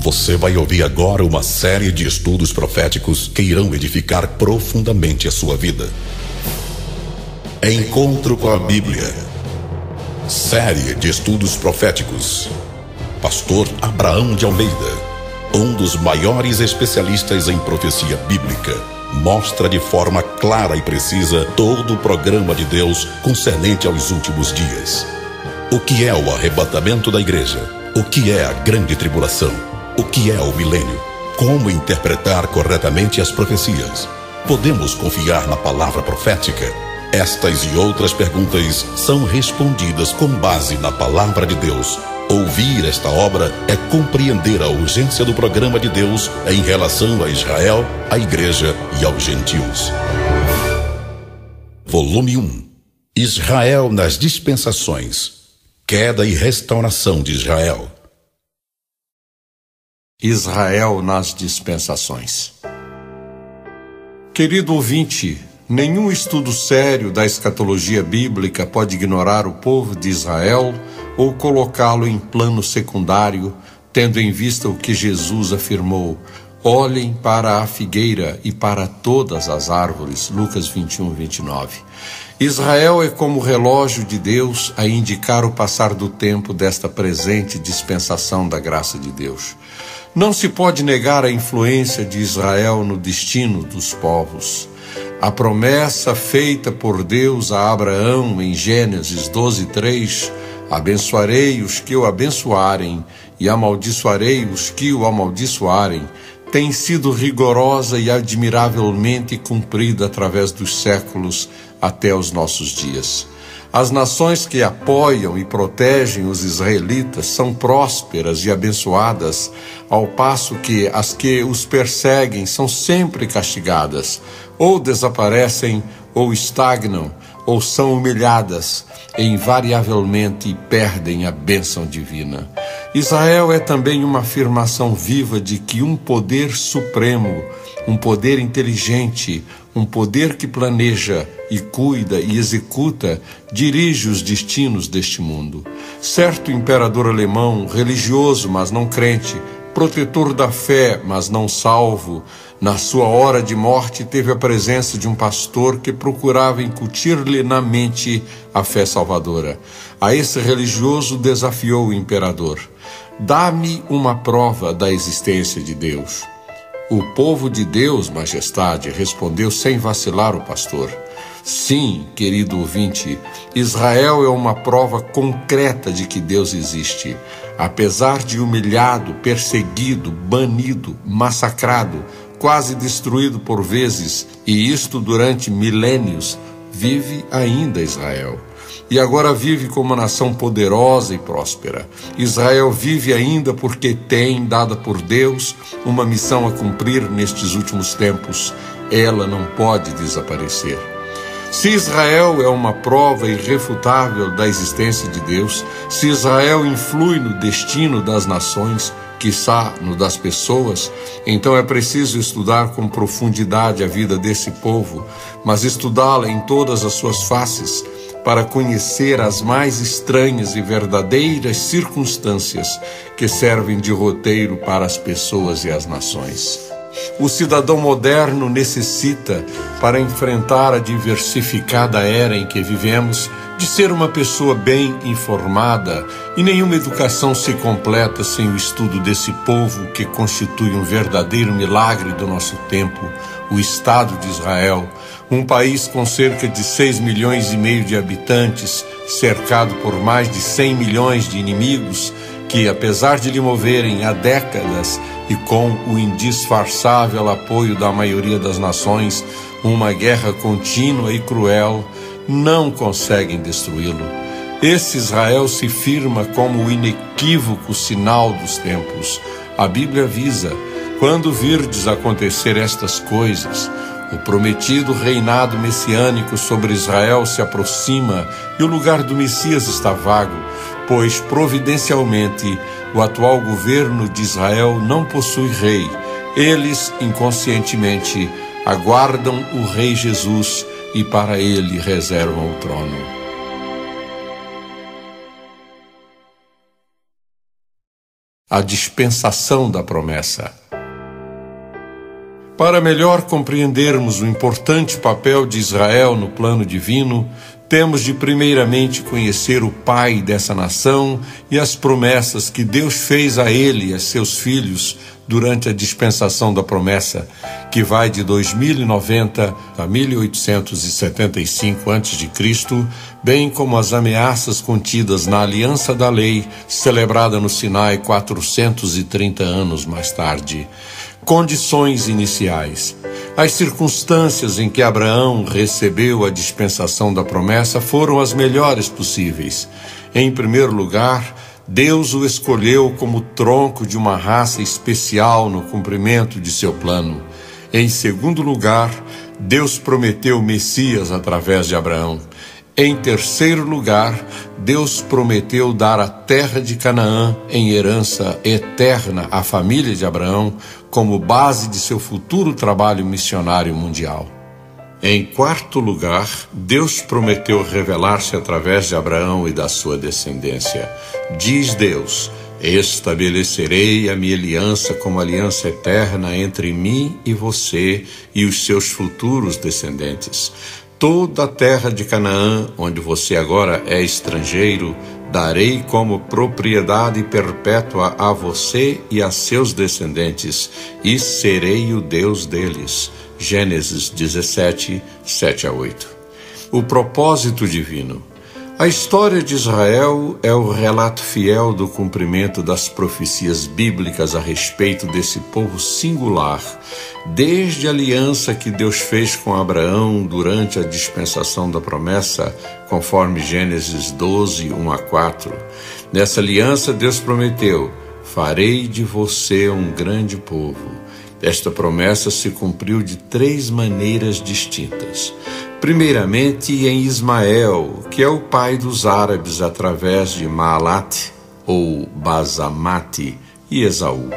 Você vai ouvir agora uma série de estudos proféticos que irão edificar profundamente a sua vida. Encontro com a Bíblia. Série de estudos proféticos. Pastor Abraão de Almeida, um dos maiores especialistas em profecia bíblica, mostra de forma clara e precisa todo o programa de Deus concernente aos últimos dias. O que é o arrebatamento da igreja? O que é a grande tribulação? O que é o milênio? Como interpretar corretamente as profecias? Podemos confiar na palavra profética? Estas e outras perguntas são respondidas com base na palavra de Deus. Ouvir esta obra é compreender a urgência do programa de Deus em relação a Israel, à igreja e aos gentios. Volume 1. Israel nas dispensações. Queda e restauração de Israel. Israel nas dispensações. Querido ouvinte, nenhum estudo sério da escatologia bíblica pode ignorar o povo de Israel ou colocá-lo em plano secundário, tendo em vista o que Jesus afirmou: olhem para a figueira e para todas as árvores. Lucas 21, 29. Israel é como o relógio de Deus a indicar o passar do tempo desta presente dispensação da graça de Deus. Não se pode negar a influência de Israel no destino dos povos. A promessa feita por Deus a Abraão em Gênesis 12:3, abençoarei os que o abençoarem e amaldiçoarei os que o amaldiçoarem, tem sido rigorosa e admiravelmente cumprida através dos séculos até os nossos dias. As nações que apoiam e protegem os israelitas são prósperas e abençoadas, ao passo que as que os perseguem são sempre castigadas, ou desaparecem, ou estagnam, ou são humilhadas, e invariavelmente perdem a bênção divina. Israel é também uma afirmação viva de que um poder supremo, um poder inteligente, um poder que planeja e cuida e executa, dirige os destinos deste mundo. Certo imperador alemão, religioso, mas não crente, protetor da fé, mas não salvo, na sua hora de morte teve a presença de um pastor que procurava incutir-lhe na mente a fé salvadora. A esse religioso desafiou o imperador: dá-me uma prova da existência de Deus. O povo de Deus, majestade, respondeu sem vacilar o pastor: sim, querido ouvinte, Israel é uma prova concreta de que Deus existe. Apesar de humilhado, perseguido, banido, massacrado, quase destruído por vezes, e isto durante milênios, vive ainda Israel. E agora vive como uma nação poderosa e próspera. Israel vive ainda porque tem, dada por Deus, uma missão a cumprir nestes últimos tempos. Ela não pode desaparecer. Se Israel é uma prova irrefutável da existência de Deus, se Israel influi no destino das nações, quiçá no das pessoas, então é preciso estudar com profundidade a vida desse povo, mas estudá-la em todas as suas faces, para conhecer as mais estranhas e verdadeiras circunstâncias que servem de roteiro para as pessoas e as nações. O cidadão moderno necessita, para enfrentar a diversificada era em que vivemos, de ser uma pessoa bem informada, e nenhuma educação se completa sem o estudo desse povo que constitui um verdadeiro milagre do nosso tempo, o Estado de Israel, um país com cerca de 6,5 milhões de habitantes, cercado por mais de 100 milhões de inimigos, que, apesar de lhe moverem há décadas e com o indisfarçável apoio da maioria das nações, uma guerra contínua e cruel, não conseguem destruí-lo. Esse Israel se firma como o inequívoco sinal dos tempos. A Bíblia avisa: quando virdes acontecer estas coisas, o prometido reinado messiânico sobre Israel se aproxima e o lugar do Messias está vago, pois providencialmente o atual governo de Israel não possui rei. Eles, inconscientemente, aguardam o Rei Jesus e para ele reservam o trono. a dispensação da promessa. Para melhor compreendermos o importante papel de Israel no plano divino, temos de primeiramente conhecer o pai dessa nação e as promessas que Deus fez a ele e a seus filhos durante a dispensação da promessa, que vai de 2090 a 1875 a.C., bem como as ameaças contidas na Aliança da Lei, celebrada no Sinai 430 anos mais tarde. Condições iniciais. As circunstâncias em que Abraão recebeu a dispensação da promessa foram as melhores possíveis. Em primeiro lugar, Deus o escolheu como tronco de uma raça especial no cumprimento de seu plano. Em segundo lugar, Deus prometeu o Messias através de Abraão. Em terceiro lugar, Deus prometeu dar a terra de Canaã em herança eterna à família de Abraão, como base de seu futuro trabalho missionário mundial. Em quarto lugar, Deus prometeu revelar-se através de Abraão e da sua descendência. Diz Deus: estabelecerei a minha aliança como aliança eterna entre mim e você e os seus futuros descendentes. Toda a terra de Canaã, onde você agora é estrangeiro, darei como propriedade perpétua a você e a seus descendentes, e serei o Deus deles. Gênesis 17, 7-8. O propósito divino. A história de Israel é o relato fiel do cumprimento das profecias bíblicas a respeito desse povo singular, desde a aliança que Deus fez com Abraão durante a dispensação da promessa, conforme Gênesis 12, 1-4. Nessa aliança, Deus prometeu: farei de você um grande povo. Esta promessa se cumpriu de 3 maneiras distintas. Primeiramente, em Ismael, que é o pai dos árabes através de Maalat, ou Basamate, e Esaú.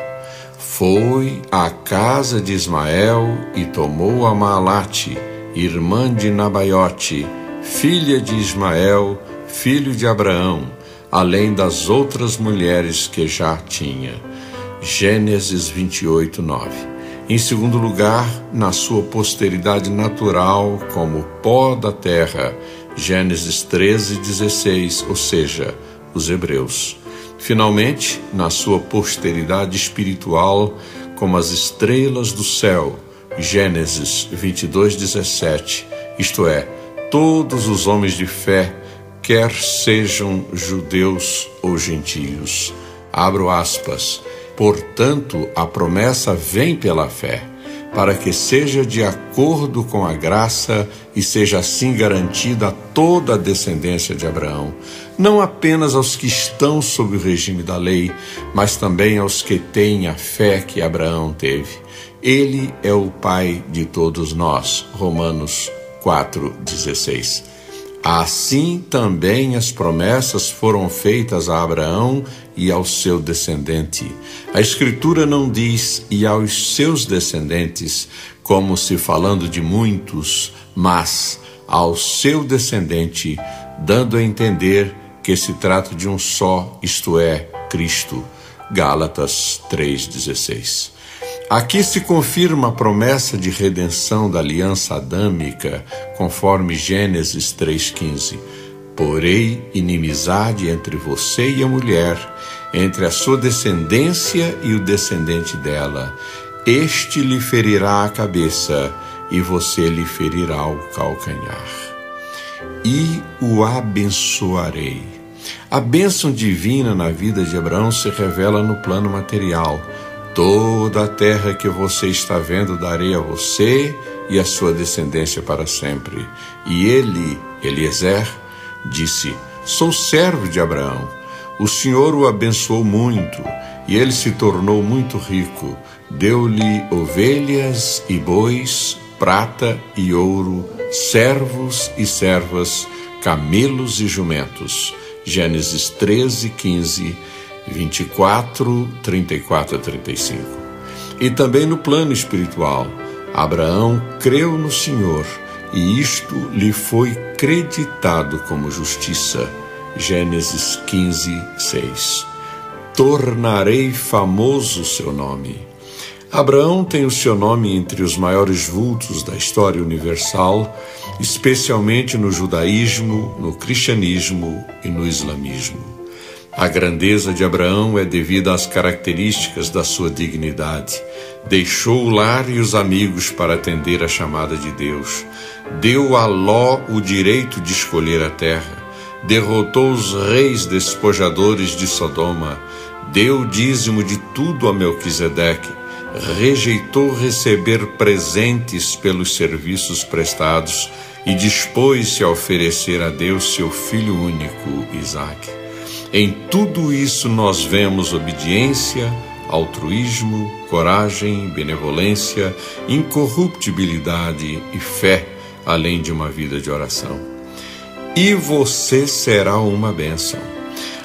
Foi à casa de Ismael e tomou a Maalate, irmã de Nabaiote, filha de Ismael, filho de Abraão, além das outras mulheres que já tinha. Gênesis 28, 9. Em segundo lugar, na sua posteridade natural, como pó da terra, Gênesis 13, 16, ou seja, os hebreus. Finalmente, na sua posteridade espiritual, como as estrelas do céu, Gênesis 22, 17, isto é, todos os homens de fé, quer sejam judeus ou gentios. Abro aspas. Portanto, a promessa vem pela fé, para que seja de acordo com a graça e seja assim garantida a toda a descendência de Abraão, não apenas aos que estão sob o regime da lei, mas também aos que têm a fé que Abraão teve. Ele é o Pai de todos nós. Romanos 4,16. Assim também as promessas foram feitas a Abraão e ao seu descendente. A Escritura não diz "e aos seus descendentes", como se falando de muitos, mas ao seu descendente, dando a entender que se trata de um só, isto é, Cristo. Gálatas 3,16. Aqui se confirma a promessa de redenção da aliança adâmica, conforme Gênesis 3,15. Porém, inimizade entre você e a mulher, entre a sua descendência e o descendente dela. Este lhe ferirá a cabeça, e você lhe ferirá o calcanhar. E o abençoarei. A bênção divina na vida de Abraão se revela no plano material. Toda a terra que você está vendo darei a você e a sua descendência para sempre. E ele, Eliezer, disse: sou servo de Abraão. O Senhor o abençoou muito, e ele se tornou muito rico. Deu-lhe ovelhas e bois, prata e ouro, servos e servas, camelos e jumentos. Gênesis 13:15, 24, 34-35. E também no plano espiritual, Abraão creu no Senhor, e isto lhe foi creditado como justiça. Gênesis 15:6. tornarei famoso o seu nome. Abraão tem o seu nome entre os maiores vultos da história universal, especialmente no judaísmo, no cristianismo e no islamismo. A grandeza de Abraão é devida às características da sua dignidade. Deixou o lar e os amigos para atender à chamada de Deus. Deu a Ló o direito de escolher a terra. Derrotou os reis despojadores de Sodoma. Deu o dízimo de tudo a Melquisedeque. Rejeitou receber presentes pelos serviços prestados e dispôs-se a oferecer a Deus seu filho único, Isaque. Em tudo isso nós vemos obediência, altruísmo, coragem, benevolência, incorruptibilidade e fé, além de uma vida de oração. E você será uma bênção.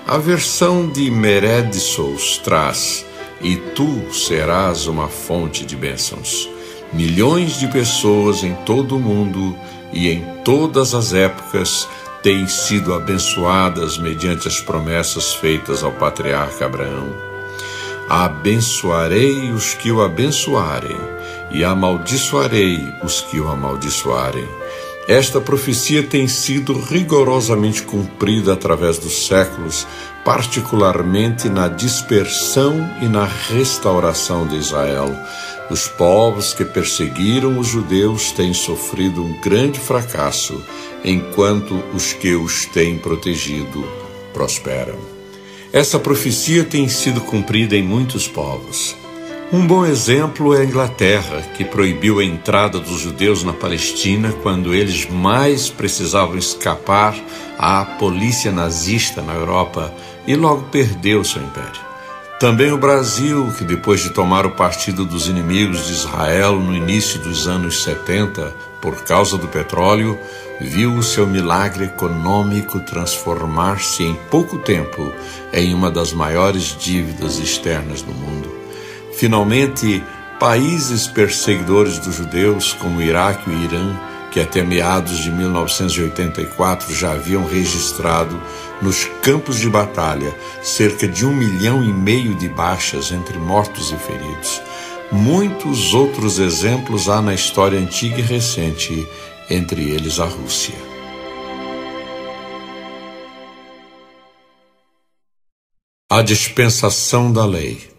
A versão de Mered Sous traz: e tu serás uma fonte de bênçãos. Milhões de pessoas em todo o mundo e em todas as épocas têm sido abençoadas mediante as promessas feitas ao patriarca Abraão. Abençoarei os que o abençoarem e amaldiçoarei os que o amaldiçoarem. Esta profecia tem sido rigorosamente cumprida através dos séculos, particularmente na dispersão e na restauração de Israel. Os povos que perseguiram os judeus têm sofrido um grande fracasso, enquanto os que os têm protegido prosperam. Essa profecia tem sido cumprida em muitos povos. Um bom exemplo é a Inglaterra, que proibiu a entrada dos judeus na Palestina quando eles mais precisavam escapar à polícia nazista na Europa e logo perdeu seu império. Também o Brasil, que depois de tomar o partido dos inimigos de Israel no início dos anos 70, por causa do petróleo, viu o seu milagre econômico transformar-se em pouco tempo em uma das maiores dívidas externas do mundo. Finalmente, países perseguidores dos judeus, como o Iraque e o Irã, que até meados de 1984 já haviam registrado nos campos de batalha cerca de 1,5 milhão de baixas entre mortos e feridos. Muitos outros exemplos há na história antiga e recente, entre eles a Rússia. A dispensação da lei.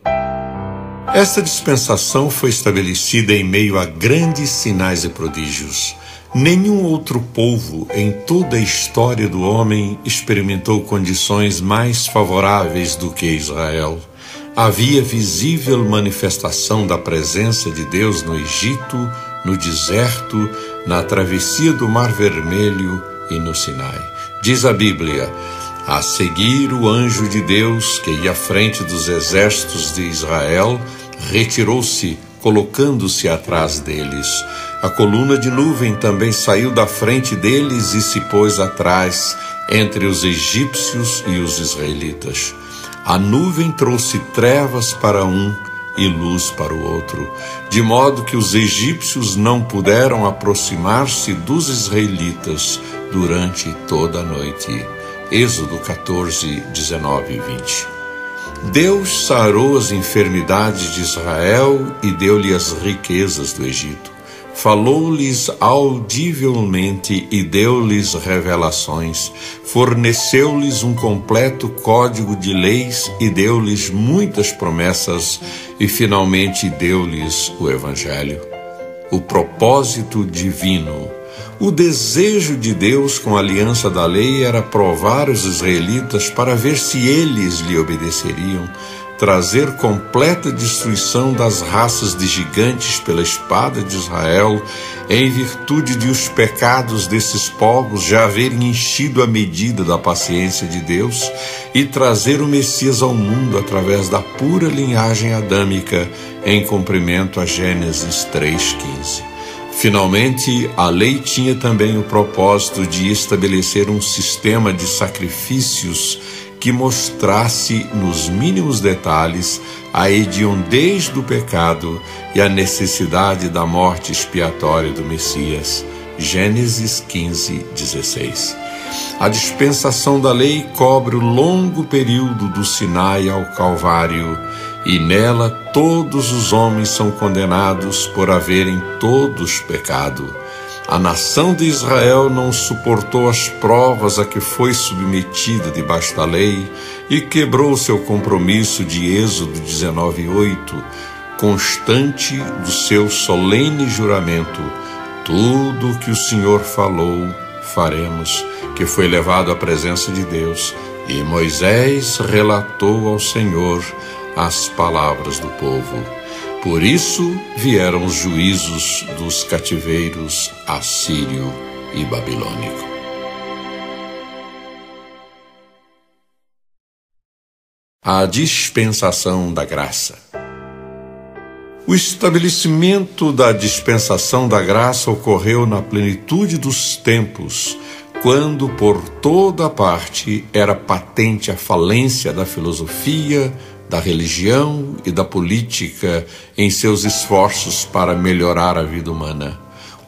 Esta dispensação foi estabelecida em meio a grandes sinais e prodígios. Nenhum outro povo em toda a história do homem experimentou condições mais favoráveis do que Israel. Havia visível manifestação da presença de Deus no Egito, no deserto, na travessia do Mar Vermelho e no Sinai. Diz a Bíblia: a seguir, o anjo de Deus, que ia à frente dos exércitos de Israel, retirou-se, colocando-se atrás deles. A coluna de nuvem também saiu da frente deles e se pôs atrás, entre os egípcios e os israelitas. A nuvem trouxe trevas para um e luz para o outro, de modo que os egípcios não puderam aproximar-se dos israelitas durante toda a noite. Êxodo 14, 19 e 20. Deus sarou as enfermidades de Israel e deu-lhe as riquezas do Egito. Falou-lhes audivelmente e deu-lhes revelações. Forneceu-lhes um completo código de leis e deu-lhes muitas promessas e finalmente deu-lhes o Evangelho. O propósito divino. O desejo de Deus com a aliança da lei era provar os israelitas para ver se eles lhe obedeceriam, trazer completa destruição das raças de gigantes pela espada de Israel, em virtude de os pecados desses povos já haverem enchido a medida da paciência de Deus, e trazer o Messias ao mundo através da pura linhagem adâmica, em cumprimento a Gênesis 3,15. Finalmente, a lei tinha também o propósito de estabelecer um sistema de sacrifícios que mostrasse, nos mínimos detalhes, a hediondez do pecado e a necessidade da morte expiatória do Messias. Gênesis 15, 16. A dispensação da lei cobre o longo período do Sinai ao Calvário, e nela todos os homens são condenados por haverem todos pecado. A nação de Israel não suportou as provas a que foi submetida debaixo da lei e quebrou seu compromisso de Êxodo 19:8, constante do seu solene juramento: tudo o que o Senhor falou, faremos, que foi levado à presença de Deus. E Moisés relatou ao Senhor as palavras do povo. Por isso vieram os juízos dos cativeiros assírio e babilônico. A dispensação da graça. O estabelecimento da dispensação da graça ocorreu na plenitude dos tempos, quando por toda parte era patente a falência da filosofia, da religião e da política em seus esforços para melhorar a vida humana.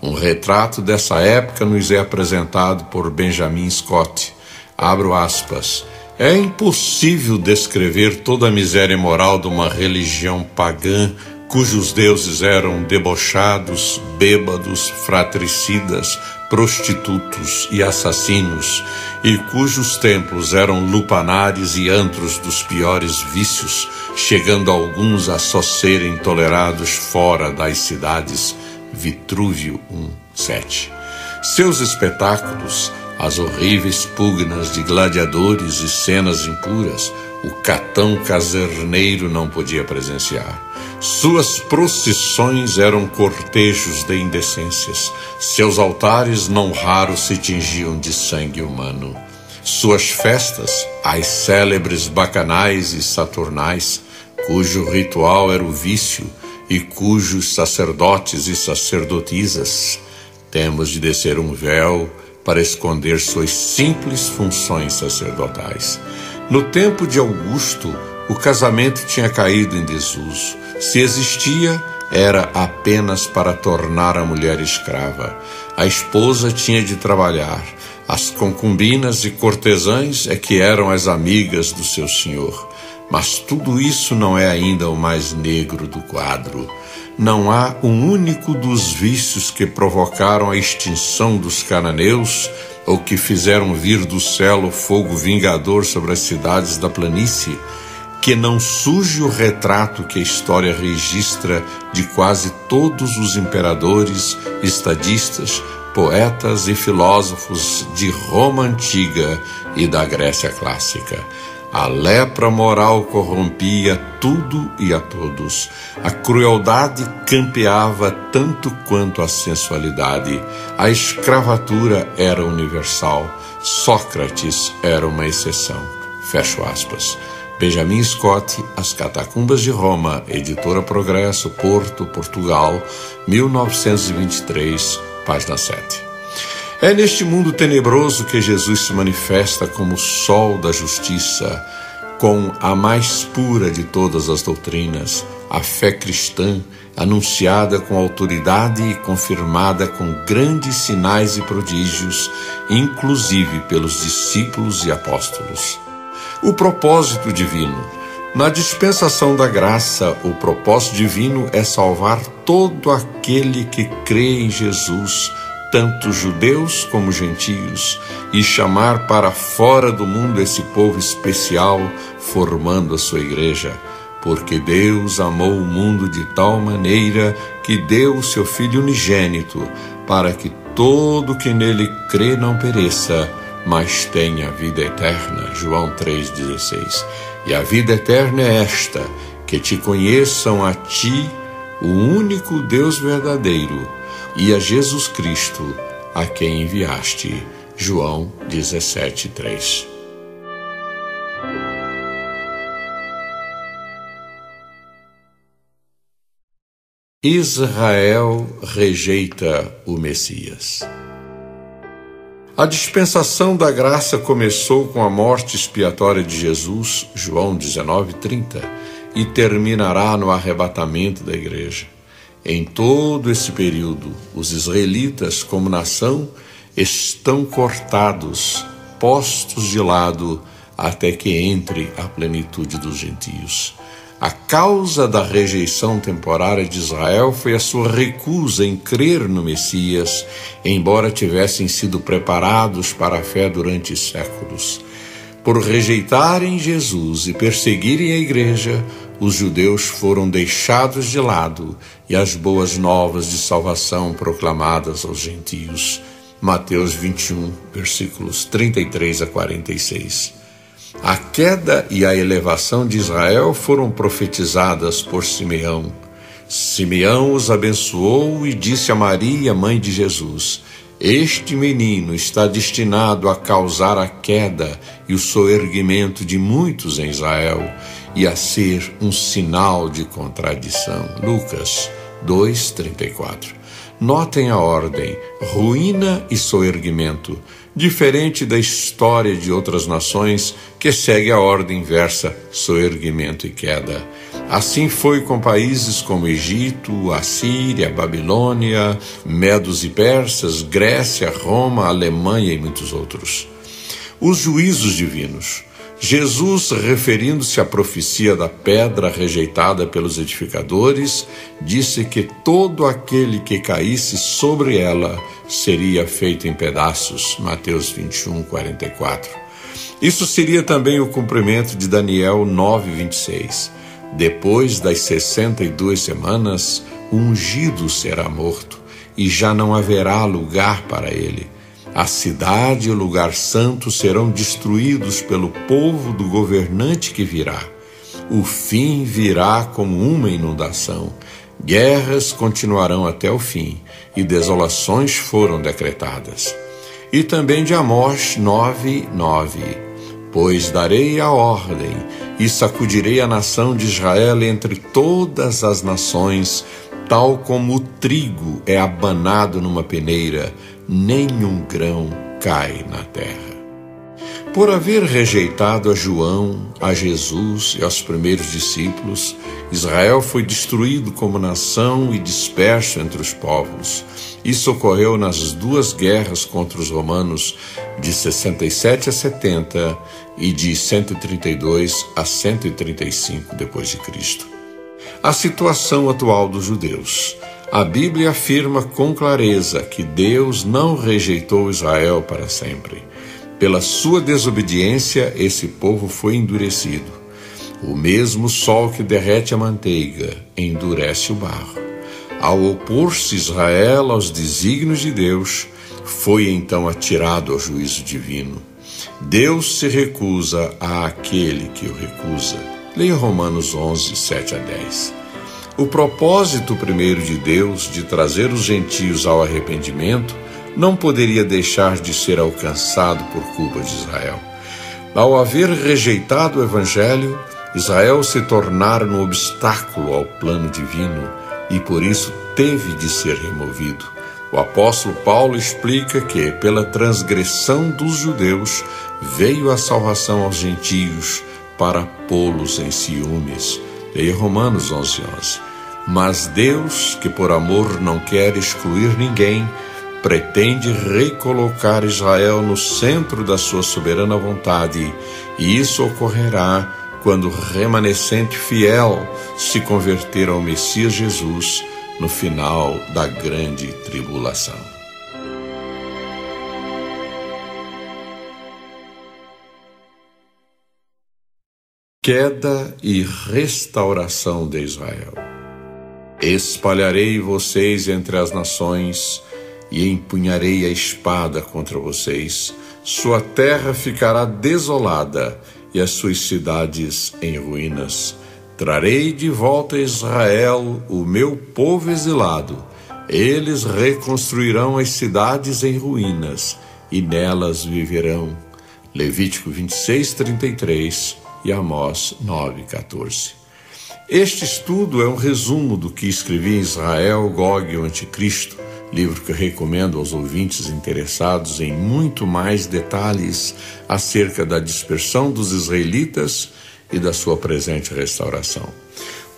Um retrato dessa época nos é apresentado por Benjamin Scott. Abro aspas. É impossível descrever toda a miséria moral de uma religião pagã cujos deuses eram debochados, bêbados, fratricidas, prostitutos e assassinos, e cujos templos eram lupanares e antros dos piores vícios, chegando alguns a só serem tolerados fora das cidades. Vitrúvio 1:7. Seus espetáculos, as horríveis pugnas de gladiadores e cenas impuras, o Catão Caserneiro não podia presenciar. Suas procissões eram cortejos de indecências. Seus altares não raros se tingiam de sangue humano. Suas festas, as célebres bacanais e saturnais, cujo ritual era o vício e cujos sacerdotes e sacerdotisas temos de descer um véu para esconder suas simples funções sacerdotais. No tempo de Augusto, o casamento tinha caído em desuso. Se existia, era apenas para tornar a mulher escrava. A esposa tinha de trabalhar. As concubinas e cortesãs é que eram as amigas do seu senhor. Mas tudo isso não é ainda o mais negro do quadro. Não há um único dos vícios que provocaram a extinção dos cananeus ou que fizeram vir do céu o fogo vingador sobre as cidades da planície, que não suje o retrato que a história registra de quase todos os imperadores, estadistas, poetas e filósofos de Roma antiga e da Grécia clássica. A lepra moral corrompia tudo e a todos. A crueldade campeava tanto quanto a sensualidade. A escravatura era universal. Sócrates era uma exceção. Fecho aspas. Benjamin Scott, As Catacumbas de Roma, Editora Progresso, Porto, Portugal, 1923, página 7. É neste mundo tenebroso que Jesus se manifesta como o sol da justiça, com a mais pura de todas as doutrinas, a fé cristã, anunciada com autoridade e confirmada com grandes sinais e prodígios, inclusive pelos discípulos e apóstolos. O propósito divino. Na dispensação da graça, o propósito divino é salvar todo aquele que crê em Jesus, tanto judeus como gentios, e chamar para fora do mundo esse povo especial, formando a sua igreja. Porque Deus amou o mundo de tal maneira que deu o seu Filho unigênito, para que todo que nele crê não pereça, mas tenha a vida eterna. João 3,16. E a vida eterna é esta, que te conheçam a ti, o único Deus verdadeiro, e a Jesus Cristo, a quem enviaste. João 17,3. Israel rejeita o Messias. A dispensação da graça começou com a morte expiatória de Jesus, João 19,30, e terminará no arrebatamento da igreja. Em todo esse período, os israelitas, como nação, estão cortados postos de lado até que entre a plenitude dos gentios. A causa da rejeição temporária de Israel foi a sua recusa em crer no Messias, embora tivessem sido preparados para a fé durante séculos. Por rejeitarem Jesus e perseguirem a igreja, os judeus foram deixados de lado e as boas novas de salvação proclamadas aos gentios. Mateus 21, versículos 33 a 46. A queda e a elevação de Israel foram profetizadas por Simeão. Simeão os abençoou e disse a Maria, mãe de Jesus: este menino está destinado a causar a queda e o soerguimento de muitos em Israel e a ser um sinal de contradição. Lucas 2:34. Notem a ordem: ruína e soerguimento, diferente da história de outras nações que segue a ordem inversa, soerguimento e queda. Assim foi com países como Egito, Assíria, Babilônia, Medos e Persas, Grécia, Roma, Alemanha e muitos outros. Os juízos divinos. Jesus, referindo-se à profecia da pedra rejeitada pelos edificadores, disse que todo aquele que caísse sobre ela seria feito em pedaços. Mateus 21:44. Isso seria também o cumprimento de Daniel 9:26. Depois das 62 semanas, o ungido será morto, e já não haverá lugar para ele. A cidade e o lugar santo serão destruídos pelo povo do governante que virá. O fim virá como uma inundação. Guerras continuarão até o fim, e desolações foram decretadas. E também de Amós 9:9. Pois darei a ordem, e sacudirei a nação de Israel entre todas as nações, tal como o trigo é abanado numa peneira, nenhum grão cai na terra. Por haver rejeitado a João, a Jesus e aos primeiros discípulos, Israel foi destruído como nação e disperso entre os povos. Isso ocorreu nas duas guerras contra os romanos, de 67 a 70 e de 132 a 135 d.C. A situação atual dos judeus. A Bíblia afirma com clareza que Deus não rejeitou Israel para sempre. Pela sua desobediência, esse povo foi endurecido. O mesmo sol que derrete a manteiga endurece o barro. Ao opor-se Israel aos desígnios de Deus, foi então atirado ao juízo divino. Deus se recusa àquele que o recusa. Leia Romanos 11, 7 a 10. O propósito primeiro de Deus de trazer os gentios ao arrependimento não poderia deixar de ser alcançado por culpa de Israel. Ao haver rejeitado o Evangelho, Israel se tornara um obstáculo ao plano divino e por isso teve de ser removido. O apóstolo Paulo explica que, pela transgressão dos judeus, veio a salvação aos gentios para pô-los em ciúmes. Leia Romanos 11:11. Mas Deus, que por amor não quer excluir ninguém, pretende recolocar Israel no centro da sua soberana vontade, e isso ocorrerá quando o remanescente fiel se converter ao Messias Jesus no final da grande tribulação. Queda e restauração de Israel. Espalharei vocês entre as nações e empunharei a espada contra vocês. Sua terra ficará desolada e as suas cidades em ruínas. Trarei de volta a Israel, o meu povo exilado. Eles reconstruirão as cidades em ruínas e nelas viverão. Levítico 26:33 e Amós 9:14. Este estudo é um resumo do que escrevi em Israel, Gog e o Anticristo, livro que eu recomendo aos ouvintes interessados em muito mais detalhes acerca da dispersão dos israelitas e da sua presente restauração.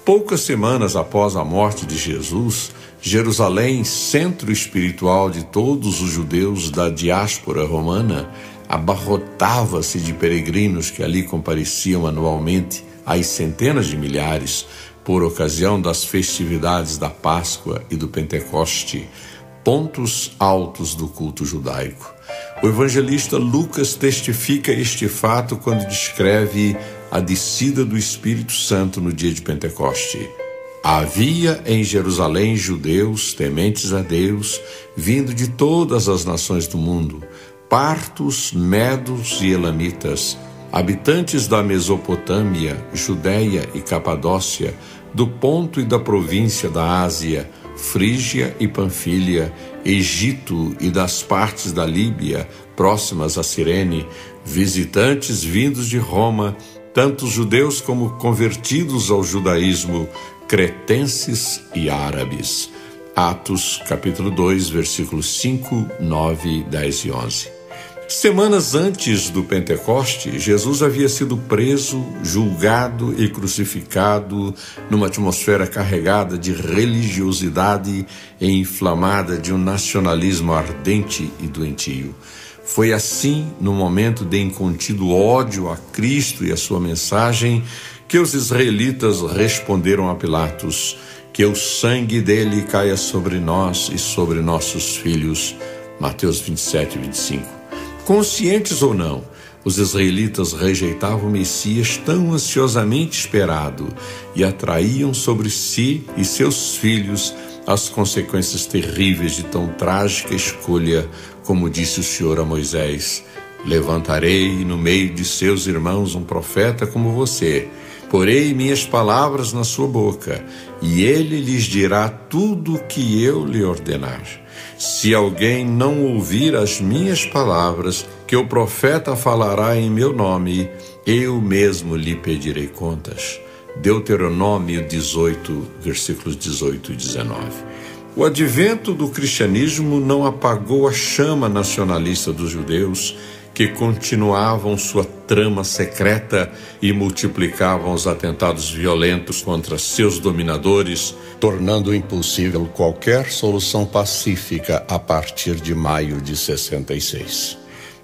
Poucas semanas após a morte de Jesus, Jerusalém, centro espiritual de todos os judeus da diáspora romana, abarrotava-se de peregrinos que ali compareciam anualmente, às centenas de milhares, por ocasião das festividades da Páscoa e do Pentecoste, pontos altos do culto judaico. O evangelista Lucas testifica este fato quando descreve a descida do Espírito Santo no dia de Pentecoste. Havia em Jerusalém judeus tementes a Deus, vindo de todas as nações do mundo, partos, medos e elamitas, habitantes da Mesopotâmia, Judéia e Capadócia, do Ponto e da província da Ásia, Frígia e Panfília, Egito e das partes da Líbia, próximas a Cirene, visitantes vindos de Roma, tanto judeus como convertidos ao judaísmo, cretenses e árabes. Atos, capítulo 2, versículos 5, 9, 10 e 11. Semanas antes do Pentecoste, Jesus havia sido preso, julgado e crucificado numa atmosfera carregada de religiosidade e inflamada de um nacionalismo ardente e doentio. Foi assim, no momento de incontido ódio a Cristo e a sua mensagem, que os israelitas responderam a Pilatos: que o sangue dele caia sobre nós e sobre nossos filhos. Mateus 27, 25. Conscientes ou não, os israelitas rejeitavam o Messias tão ansiosamente esperado e atraíam sobre si e seus filhos as consequências terríveis de tão trágica escolha, como disse o Senhor a Moisés: levantarei no meio de seus irmãos um profeta como você, porei minhas palavras na sua boca, e ele lhes dirá tudo o que eu lhe ordenar. Se alguém não ouvir as minhas palavras, que o profeta falará em meu nome, eu mesmo lhe pedirei contas. Deuteronômio 18, versículos 18 e 19. O advento do cristianismo não apagou a chama nacionalista dos judeus, que continuavam sua trama secreta e multiplicavam os atentados violentos contra seus dominadores, tornando impossível qualquer solução pacífica a partir de maio de 66.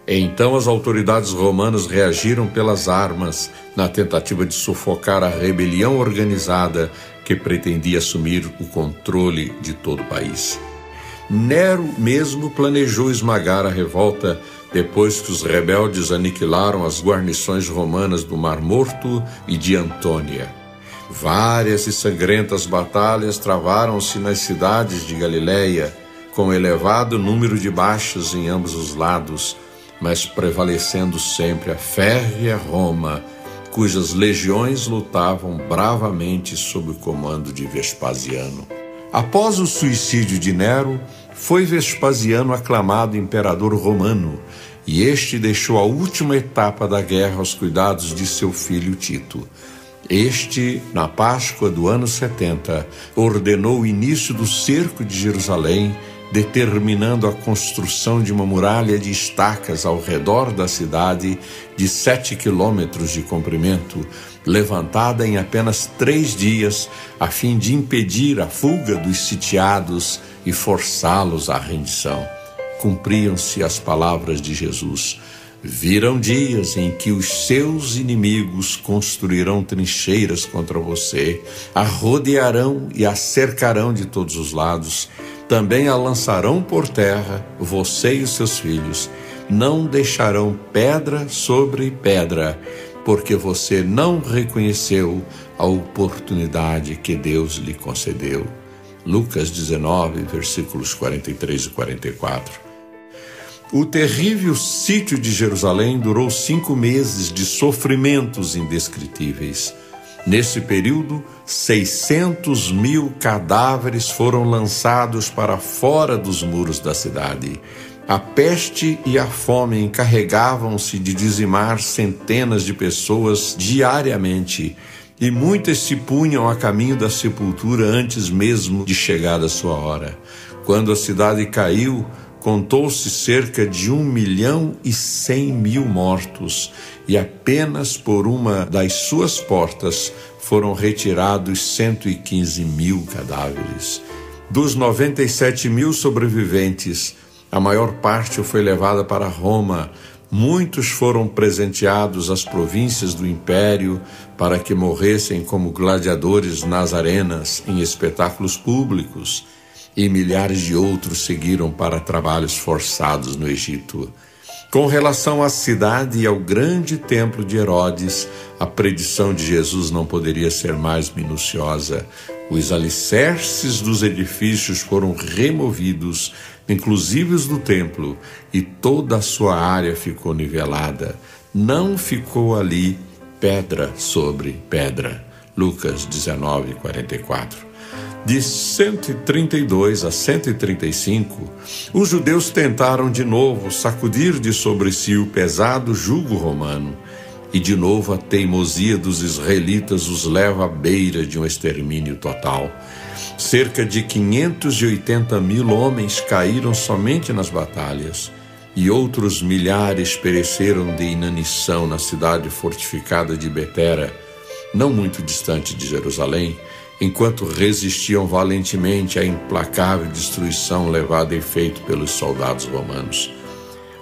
Então as autoridades romanas reagiram pelas armas na tentativa de sufocar a rebelião organizada que pretendia assumir o controle de todo o país. Nero mesmo planejou esmagar a revolta depois que os rebeldes aniquilaram as guarnições romanas do Mar Morto e de Antônia. Várias e sangrentas batalhas travaram-se nas cidades de Galiléia, com elevado número de baixas em ambos os lados, mas prevalecendo sempre a férrea Roma, cujas legiões lutavam bravamente sob o comando de Vespasiano. Após o suicídio de Nero, foi Vespasiano aclamado imperador romano, e este deixou a última etapa da guerra aos cuidados de seu filho Tito. Este, na Páscoa do ano 70, ordenou o início do cerco de Jerusalém, determinando a construção de uma muralha de estacas ao redor da cidade de 7 quilômetros de comprimento, levantada em apenas 3 dias, a fim de impedir a fuga dos sitiados e forçá-los à rendição. Cumpriam-se as palavras de Jesus: virão dias em que os seus inimigos construirão trincheiras contra você, a rodearão e a cercarão de todos os lados, também a lançarão por terra, você e os seus filhos, não deixarão pedra sobre pedra, porque você não reconheceu a oportunidade que Deus lhe concedeu. Lucas 19, versículos 43 e 44. O terrível sítio de Jerusalém durou 5 meses de sofrimentos indescritíveis. Nesse período, 600.000 cadáveres foram lançados para fora dos muros da cidade. A peste e a fome encarregavam-se de dizimar centenas de pessoas diariamente, e muitas se punham a caminho da sepultura antes mesmo de chegar a sua hora. Quando a cidade caiu, contou-se cerca de 1.100.000 mortos, e apenas por uma das suas portas foram retirados 115.000 cadáveres. Dos 97.000 sobreviventes, a maior parte foi levada para Roma, Muitos foram presenteados às províncias do império para que morressem como gladiadores nas arenas, em espetáculos públicos, e milhares de outros seguiram para trabalhos forçados no Egito. Com relação à cidade e ao grande templo de Herodes, a predição de Jesus não poderia ser mais minuciosa. Os alicerces dos edifícios foram removidos, inclusive os do templo, e toda a sua área ficou nivelada. Não ficou ali pedra sobre pedra. Lucas 19:44. De 132 a 135, os judeus tentaram de novo sacudir de sobre si o pesado jugo romano, e de novo a teimosia dos israelitas os leva à beira de um extermínio total. Cerca de 580.000 homens caíram somente nas batalhas, e outros milhares pereceram de inanição na cidade fortificada de Betera, não muito distante de Jerusalém, enquanto resistiam valentemente à implacável destruição levada a efeito pelos soldados romanos.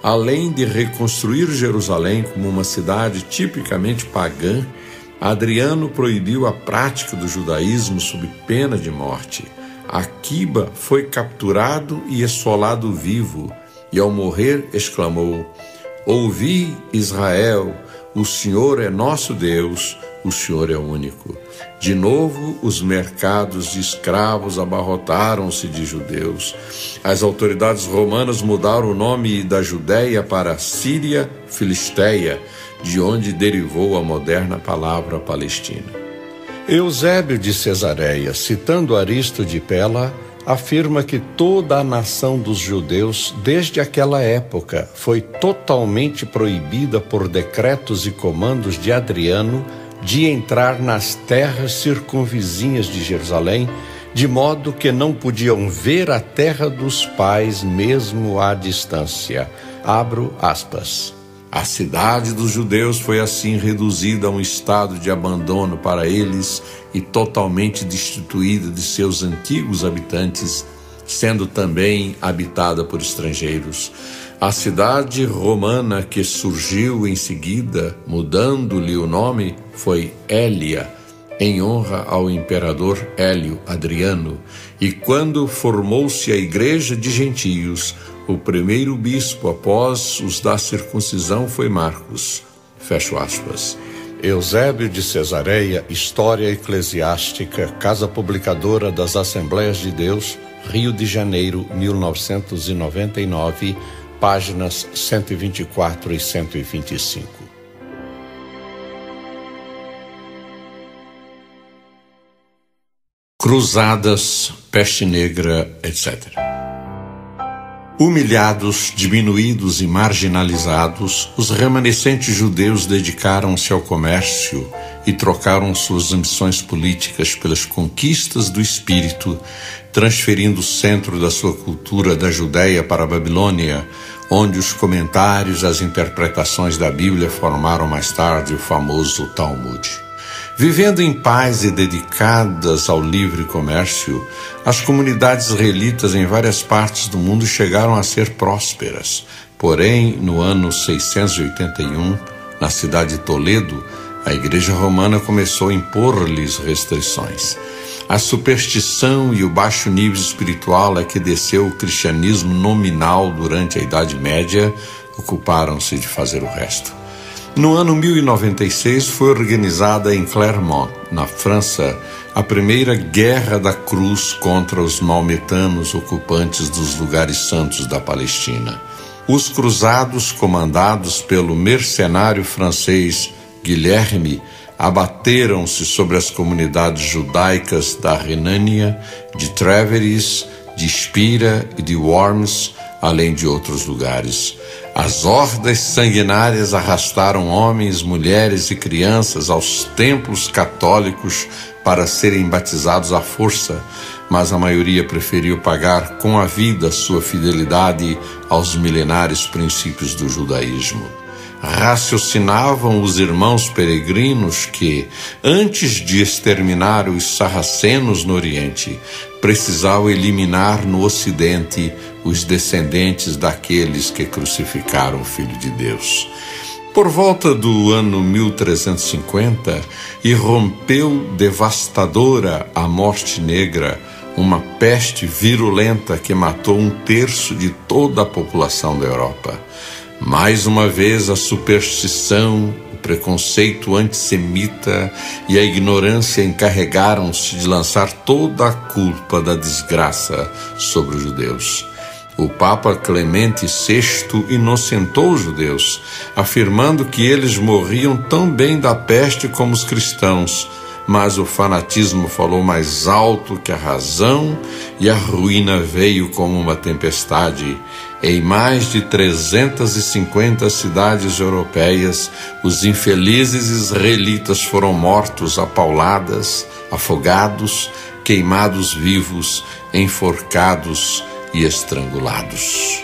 Além de reconstruir Jerusalém como uma cidade tipicamente pagã, Adriano proibiu a prática do judaísmo sob pena de morte. Aquiba foi capturado e esfolado vivo, e ao morrer exclamou: "Ouvi, Israel, o Senhor é nosso Deus, o Senhor é único." De novo, os mercados de escravos abarrotaram-se de judeus. As autoridades romanas mudaram o nome da Judéia para Síria Filisteia, de onde derivou a moderna palavra Palestina. Eusébio de Cesareia, citando Aristo de Pela, afirma que toda a nação dos judeus, desde aquela época, foi totalmente proibida por decretos e comandos de Adriano de entrar nas terras circunvizinhas de Jerusalém, de modo que não podiam ver a terra dos pais mesmo à distância. Abro aspas. A cidade dos judeus foi assim reduzida a um estado de abandono para eles e totalmente destituída de seus antigos habitantes, sendo também habitada por estrangeiros. A cidade romana que surgiu em seguida, mudando-lhe o nome, foi Hélia, em honra ao imperador Hélio Adriano, e quando formou-se a Igreja de Gentios, o primeiro bispo após os da circuncisão foi Marcos. Fecho aspas. Eusébio de Cesareia, História Eclesiástica, Casa Publicadora das Assembleias de Deus, Rio de Janeiro, 1999, páginas 124 e 125. Cruzadas, peste negra, etc. Humilhados, diminuídos e marginalizados, os remanescentes judeus dedicaram-se ao comércio e trocaram suas ambições políticas pelas conquistas do espírito, transferindo o centro da sua cultura da Judéia para a Babilônia, onde os comentários e as interpretações da Bíblia formaram mais tarde o famoso Talmud. Vivendo em paz e dedicadas ao livre comércio, as comunidades israelitas em várias partes do mundo chegaram a ser prósperas. Porém, no ano 681, na cidade de Toledo, a Igreja Romana começou a impor-lhes restrições. A superstição e o baixo nível espiritual a que desceu o cristianismo nominal durante a Idade Média ocuparam-se de fazer o resto. No ano 1096 foi organizada em Clermont, na França, a primeira Guerra da Cruz contra os maometanos ocupantes dos lugares santos da Palestina. Os cruzados, comandados pelo mercenário francês Guilherme, abateram-se sobre as comunidades judaicas da Renânia, de Trèveris, de Espira e de Worms, além de outros lugares. As hordas sanguinárias arrastaram homens, mulheres e crianças aos templos católicos para serem batizados à força, mas a maioria preferiu pagar com a vida sua fidelidade aos milenares princípios do judaísmo. Raciocinavam os irmãos peregrinos que, antes de exterminar os sarracenos no Oriente, precisavam eliminar no Ocidente os descendentes daqueles que crucificaram o Filho de Deus. Por volta do ano 1350, irrompeu devastadora a morte negra, uma peste virulenta que matou 1/3 de toda a população da Europa. Mais uma vez, a superstição, o preconceito antissemita e a ignorância encarregaram-se de lançar toda a culpa da desgraça sobre os judeus. O Papa Clemente VI inocentou os judeus, afirmando que eles morriam tão bem da peste como os cristãos, mas o fanatismo falou mais alto que a razão e a ruína veio como uma tempestade. Em mais de 350 cidades europeias, os infelizes israelitas foram mortos a pauladas, afogados, queimados vivos, enforcados e estrangulados.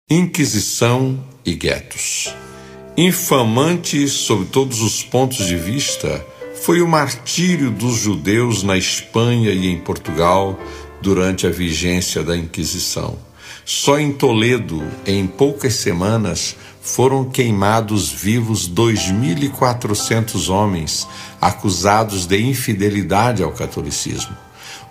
Inquisição e guetos. Infamante sob todos os pontos de vista foi o martírio dos judeus na Espanha e em Portugal durante a vigência da Inquisição. Só em Toledo, em poucas semanas, foram queimados vivos 2.400 homens acusados de infidelidade ao catolicismo.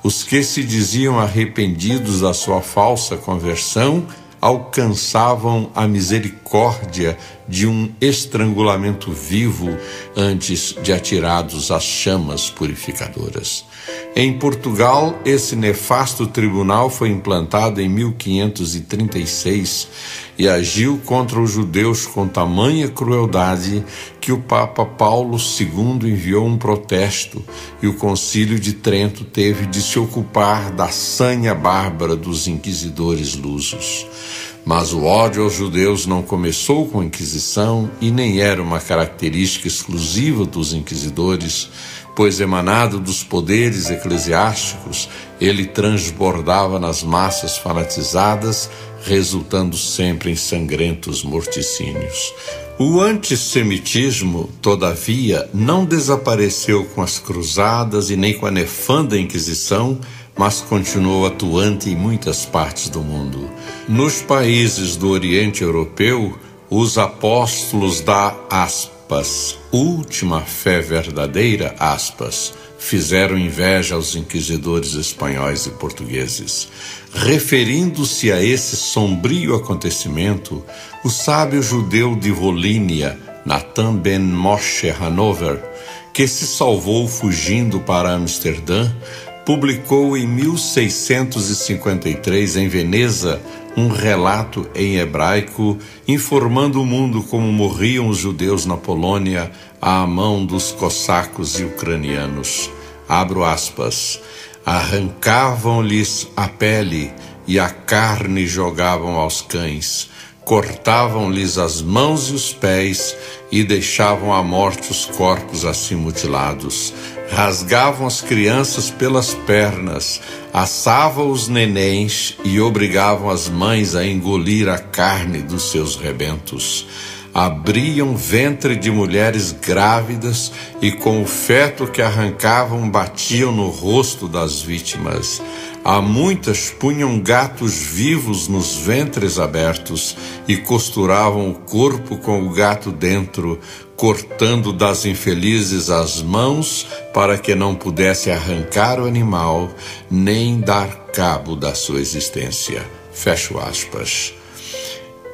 Os que se diziam arrependidos da sua falsa conversão alcançavam a misericórdia de um estrangulamento vivo antes de atirados às chamas purificadoras. Em Portugal, esse nefasto tribunal foi implantado em 1536 e agiu contra os judeus com tamanha crueldade que o Papa Paulo II enviou um protesto e o Concílio de Trento teve de se ocupar da sanha bárbara dos inquisidores lusos. Mas o ódio aos judeus não começou com a Inquisição e nem era uma característica exclusiva dos inquisidores, pois emanado dos poderes eclesiásticos, ele transbordava nas massas fanatizadas, resultando sempre em sangrentos morticínios. O antissemitismo, todavia, não desapareceu com as cruzadas e nem com a nefanda Inquisição, mas continuou atuante em muitas partes do mundo. Nos países do Oriente Europeu, os apóstolos da última fé verdadeira, fizeram inveja aos inquisidores espanhóis e portugueses. Referindo-se a esse sombrio acontecimento, o sábio judeu de Volínia, Nathan ben Moshe Hanover, que se salvou fugindo para Amsterdã, publicou em 1653 em Veneza um relato em hebraico informando o mundo como morriam os judeus na Polônia à mão dos cossacos e ucranianos. Abro aspas. Arrancavam-lhes a pele e a carne jogavam aos cães. Cortavam-lhes as mãos e os pés e deixavam à morte os corpos assim mutilados. Rasgavam as crianças pelas pernas, assavam os nenéns e obrigavam as mães a engolir a carne dos seus rebentos. Abriam ventre de mulheres grávidas e com o feto que arrancavam batiam no rosto das vítimas. A muitas punham gatos vivos nos ventres abertos e costuravam o corpo com o gato dentro, cortando das infelizes as mãos para que não pudesse arrancar o animal, nem dar cabo da sua existência. Fecho aspas.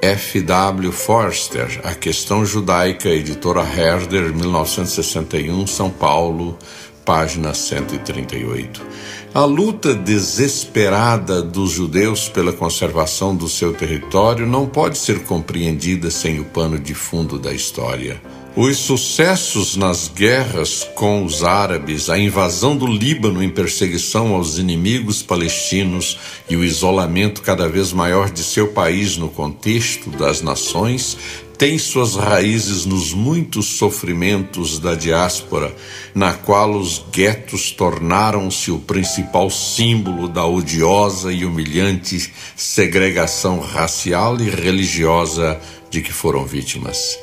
F.W. Forster, A Questão Judaica, editora Herder, 1961, São Paulo, página 138. A luta desesperada dos judeus pela conservação do seu território não pode ser compreendida sem o pano de fundo da história. Os sucessos nas guerras com os árabes, a invasão do Líbano em perseguição aos inimigos palestinos e o isolamento cada vez maior de seu país no contexto das nações tem suas raízes nos muitos sofrimentos da diáspora, na qual os guetos tornaram-se o principal símbolo da odiosa e humilhante segregação racial e religiosa de que foram vítimas.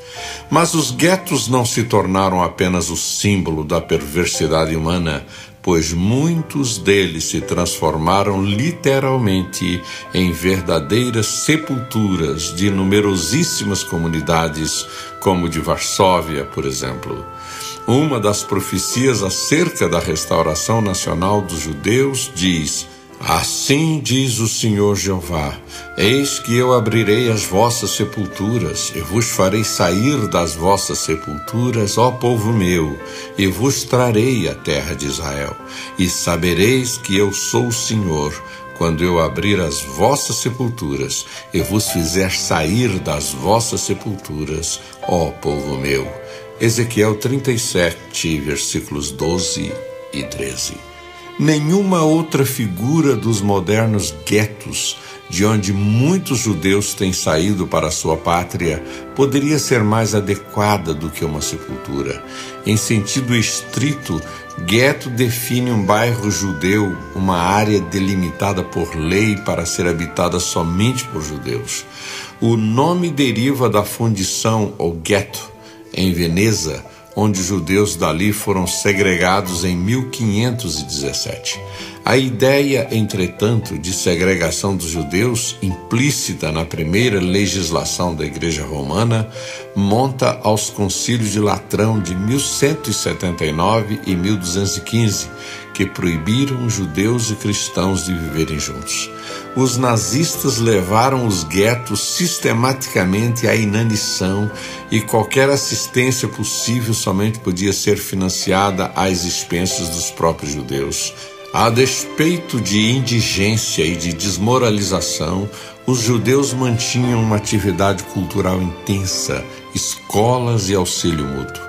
Mas os guetos não se tornaram apenas o símbolo da perversidade humana, pois muitos deles se transformaram literalmente em verdadeiras sepulturas de numerosíssimas comunidades, como de Varsóvia, por exemplo. Uma das profecias acerca da restauração nacional dos judeus diz: assim diz o Senhor Jeová, eis que eu abrirei as vossas sepulturas, e vos farei sair das vossas sepulturas, ó povo meu, e vos trarei a terra de Israel. E sabereis que eu sou o Senhor, quando eu abrir as vossas sepulturas, e vos fizer sair das vossas sepulturas, ó povo meu. Ezequiel 37, versículos 12 e 13. Nenhuma outra figura dos modernos guetos, de onde muitos judeus têm saído para sua pátria, poderia ser mais adequada do que uma sepultura. Em sentido estrito, gueto define um bairro judeu, uma área delimitada por lei para ser habitada somente por judeus. O nome deriva da fundição ou gueto, em Veneza, onde os judeus dali foram segregados em 1517. A ideia, entretanto, de segregação dos judeus, implícita na primeira legislação da Igreja Romana, monta aos concílios de Latrão de 1179 e 1215, que proibiram os judeus e cristãos de viverem juntos. Os nazistas levaram os guetos sistematicamente à inanição e qualquer assistência possível somente podia ser financiada às expensas dos próprios judeus. A despeito de indigência e de desmoralização, os judeus mantinham uma atividade cultural intensa, escolas e auxílio mútuo.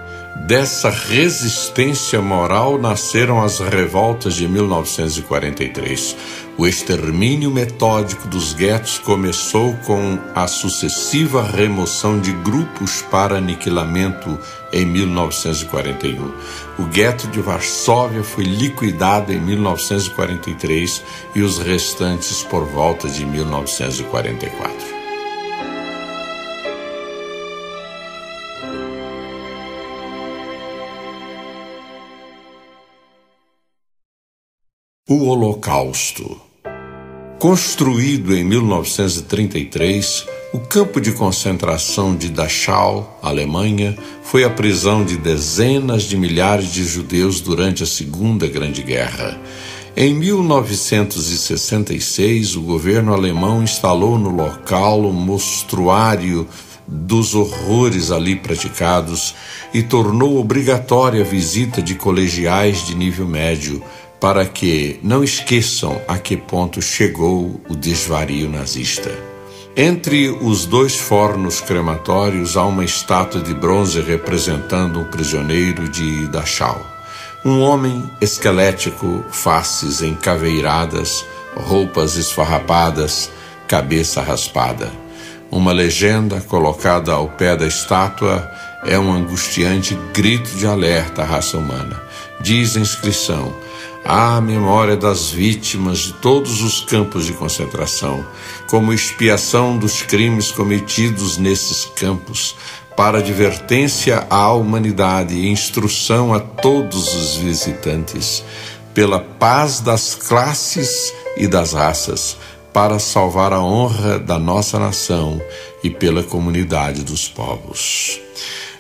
Dessa resistência moral nasceram as revoltas de 1943. O extermínio metódico dos guetos começou com a sucessiva remoção de grupos para aniquilamento em 1941. O gueto de Varsóvia foi liquidado em 1943 e os restantes por volta de 1944. O Holocausto. Construído em 1933, o campo de concentração de Dachau, Alemanha, foi a prisão de dezenas de milhares de judeus durante a Segunda Grande Guerra. Em 1966, o governo alemão instalou no local um mostruário dos horrores ali praticados e tornou obrigatória a visita de colegiais de nível médio, para que não esqueçam a que ponto chegou o desvario nazista. Entre os dois fornos crematórios há uma estátua de bronze representando um prisioneiro de Dachau. Um homem esquelético, faces encaveiradas, roupas esfarrapadas, cabeça raspada. Uma legenda colocada ao pé da estátua é um angustiante grito de alerta à raça humana. Diz a inscrição: à memória das vítimas de todos os campos de concentração, como expiação dos crimes cometidos nesses campos, para advertência à humanidade e instrução a todos os visitantes, pela paz das classes e das raças, para salvar a honra da nossa nação e pela comunidade dos povos.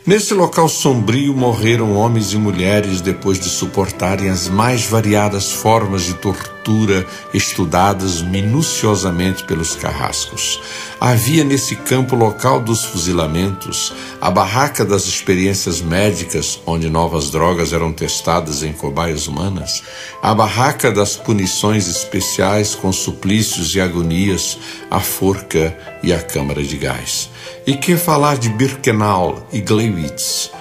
Nesse local sombrio morreram homens e mulheres depois de suportarem as mais variadas formas de tortura estudadas minuciosamente pelos carrascos. Havia nesse campo o local dos fuzilamentos, a barraca das experiências médicas, onde novas drogas eram testadas em cobaias humanas, a barraca das punições especiais com suplícios e agonias, a forca e a câmara de gás. E que falar de Birkenau e Gleiwitz?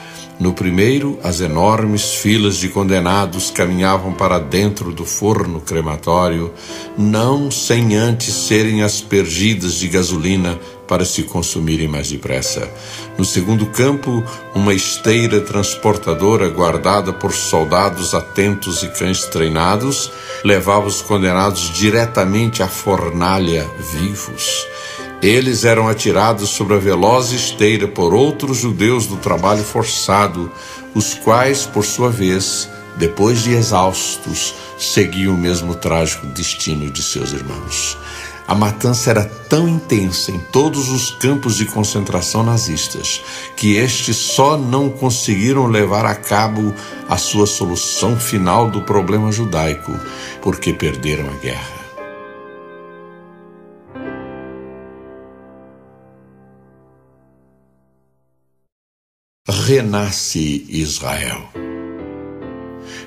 No primeiro, as enormes filas de condenados caminhavam para dentro do forno crematório, não sem antes serem aspergidas de gasolina para se consumirem mais depressa. No segundo campo, uma esteira transportadora guardada por soldados atentos e cães treinados levava os condenados diretamente à fornalha vivos. Eles eram atirados sobre a veloz esteira por outros judeus do trabalho forçado, os quais, por sua vez, depois de exaustos, seguiam o mesmo trágico destino de seus irmãos. A matança era tão intensa em todos os campos de concentração nazistas que estes só não conseguiram levar a cabo a sua solução final do problema judaico, porque perderam a guerra. Renasce Israel.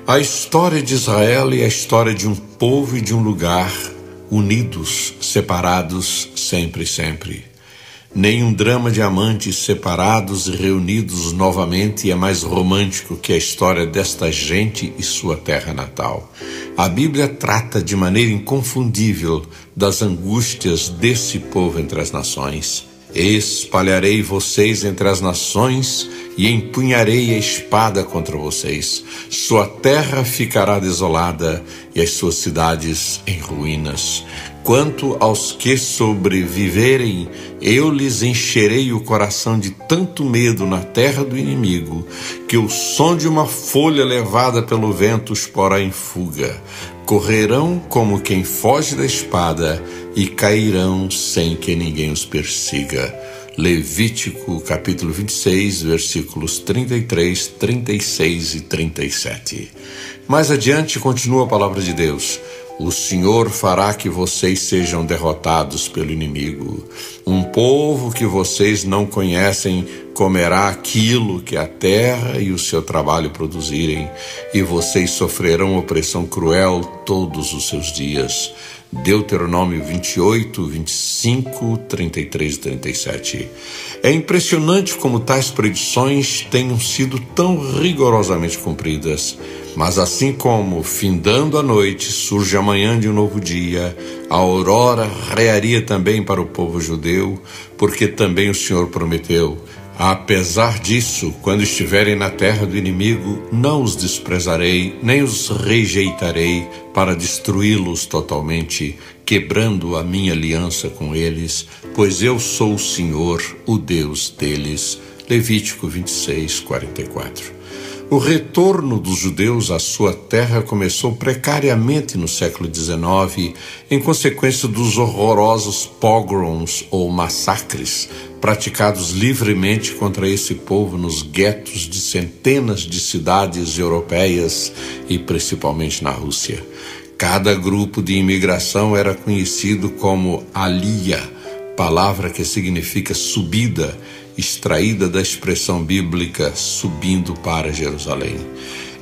A história de Israel é a história de um povo e de um lugar unidos, separados sempre e sempre. Nem um drama de amantes separados e reunidos novamente é mais romântico que a história desta gente e sua terra natal. A Bíblia trata de maneira inconfundível das angústias desse povo entre as nações. Espalharei vocês entre as nações e empunharei a espada contra vocês. Sua terra ficará desolada e as suas cidades em ruínas. Quanto aos que sobreviverem, eu lhes encherei o coração de tanto medo na terra do inimigo, que o som de uma folha levada pelo vento os porá em fuga. Correrão como quem foge da espada e cairão sem que ninguém os persiga. Levítico, capítulo 26, versículos 33, 36 e 37. Mais adiante, continua a palavra de Deus. O Senhor fará que vocês sejam derrotados pelo inimigo. Um povo que vocês não conhecem comerá aquilo que a terra e o seu trabalho produzirem, e vocês sofrerão opressão cruel todos os seus dias. Deuteronômio 28, 25, 33 e 37. É impressionante como tais predições tenham sido tão rigorosamente cumpridas. Mas assim como, findando a noite, surge a manhã de um novo dia, a aurora raiaria também para o povo judeu, porque também o Senhor prometeu: apesar disso, quando estiverem na terra do inimigo, não os desprezarei, nem os rejeitarei para destruí-los totalmente, quebrando a minha aliança com eles, pois eu sou o Senhor, o Deus deles. Levítico 26, 44. O retorno dos judeus à sua terra começou precariamente no século XIX, em consequência dos horrorosos pogroms ou massacres praticados livremente contra esse povo nos guetos de centenas de cidades europeias e principalmente na Rússia. Cada grupo de imigração era conhecido como Aliyah, palavra que significa subida, extraída da expressão bíblica subindo para Jerusalém.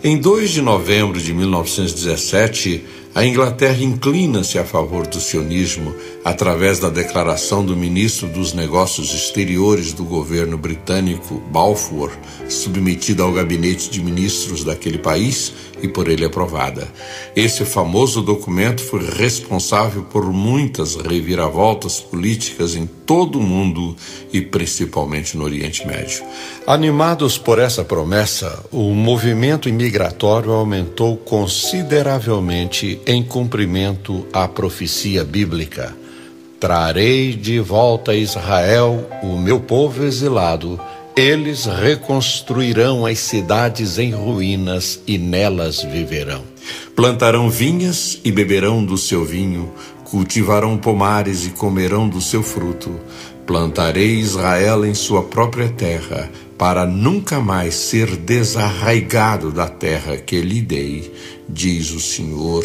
Em 2 de novembro de 1917, a Inglaterra inclina-se a favor do sionismo através da declaração do ministro dos Negócios Exteriores do governo britânico, Balfour, submetida ao gabinete de ministros daquele país e por ele aprovada. Esse famoso documento foi responsável por muitas reviravoltas políticas em todo o mundo e principalmente no Oriente Médio. Animados por essa promessa, o movimento imigratório aumentou consideravelmente em cumprimento à profecia bíblica: trarei de volta a Israel o meu povo exilado. Eles reconstruirão as cidades em ruínas e nelas viverão. Plantarão vinhas e beberão do seu vinho, cultivarão pomares e comerão do seu fruto. Plantarei Israel em sua própria terra, para nunca mais ser desarraigado da terra que lhe dei, diz o Senhor,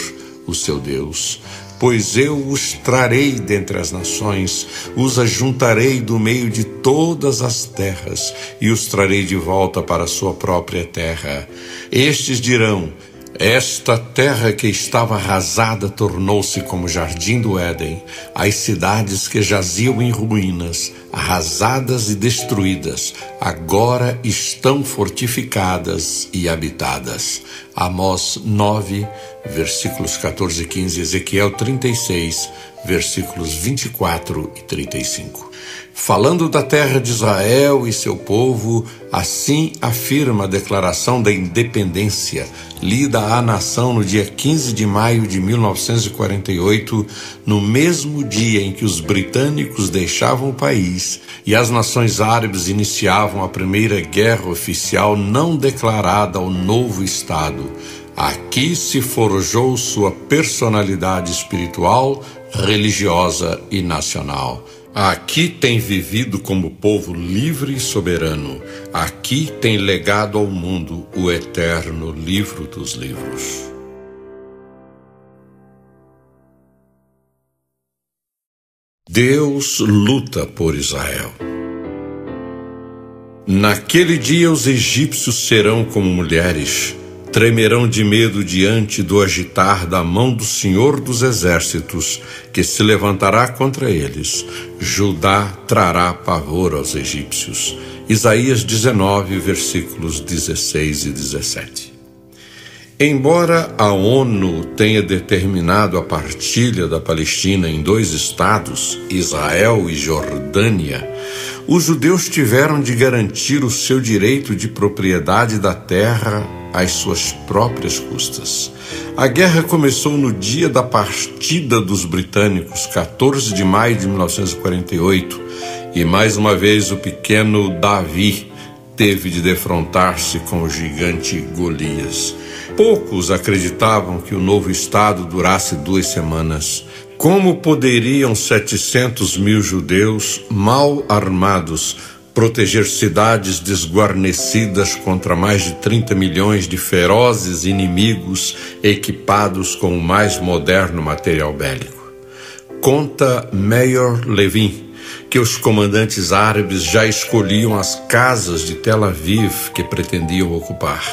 o seu Deus. Pois eu os trarei dentre as nações, os ajuntarei do meio de todas as terras, e os trarei de volta para a sua própria terra. Estes dirão: Esta terra que estava arrasada tornou-se como jardim do Éden. As cidades que jaziam em ruínas, arrasadas e destruídas, agora estão fortificadas e habitadas. Amós 9, versículos 14 e 15, Ezequiel 36, versículos 24 e 35. Falando da terra de Israel e seu povo, assim afirma a Declaração da Independência, lida à nação no dia 15 de maio de 1948, no mesmo dia em que os britânicos deixavam o país e as nações árabes iniciavam a primeira guerra oficial não declarada ao novo Estado. Aqui se forjou sua personalidade espiritual, religiosa e nacional. Aqui tem vivido como povo livre e soberano. Aqui tem legado ao mundo o eterno livro dos livros. Deus luta por Israel. Naquele dia os egípcios serão como mulheres, tremerão de medo diante do agitar da mão do Senhor dos Exércitos, que se levantará contra eles. Judá trará pavor aos egípcios. Isaías 19, versículos 16 e 17. Embora a ONU tenha determinado a partilha da Palestina em 2 estados, Israel e Jordânia, os judeus tiveram de garantir o seu direito de propriedade da terra às suas próprias custas. A guerra começou no dia da partida dos britânicos, 14 de maio de 1948, e mais uma vez o pequeno Davi teve de defrontar-se com o gigante Golias. Poucos acreditavam que o novo Estado durasse 2 semanas. Como poderiam 700 mil judeus mal armados proteger cidades desguarnecidas contra mais de 30 milhões de ferozes inimigos equipados com o mais moderno material bélico? Conta Meir Levin que os comandantes árabes já escolhiam as casas de Tel Aviv que pretendiam ocupar.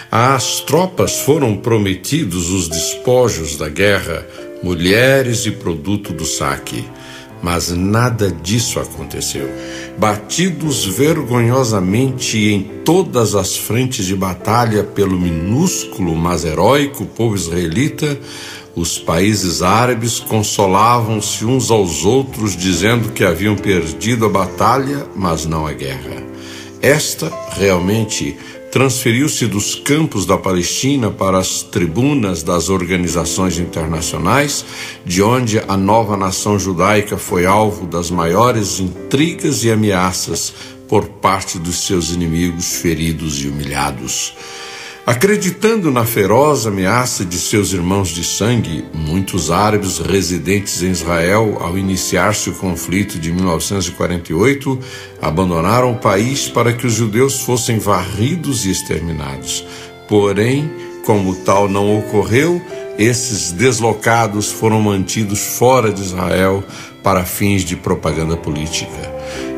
Às tropas foram prometidos os despojos da guerra, mulheres e produto do saque. Mas nada disso aconteceu. Batidos vergonhosamente em todas as frentes de batalha pelo minúsculo, mas heróico povo israelita, os países árabes consolavam-se uns aos outros, dizendo que haviam perdido a batalha, mas não a guerra. Esta, realmente, transferiu-se dos campos da Palestina para as tribunas das organizações internacionais, de onde a nova nação judaica foi alvo das maiores intrigas e ameaças por parte dos seus inimigos feridos e humilhados. Acreditando na feroz ameaça de seus irmãos de sangue, muitos árabes residentes em Israel, ao iniciar-se o conflito de 1948, abandonaram o país para que os judeus fossem varridos e exterminados. Porém, como tal não ocorreu, esses deslocados foram mantidos fora de Israel para fins de propaganda política.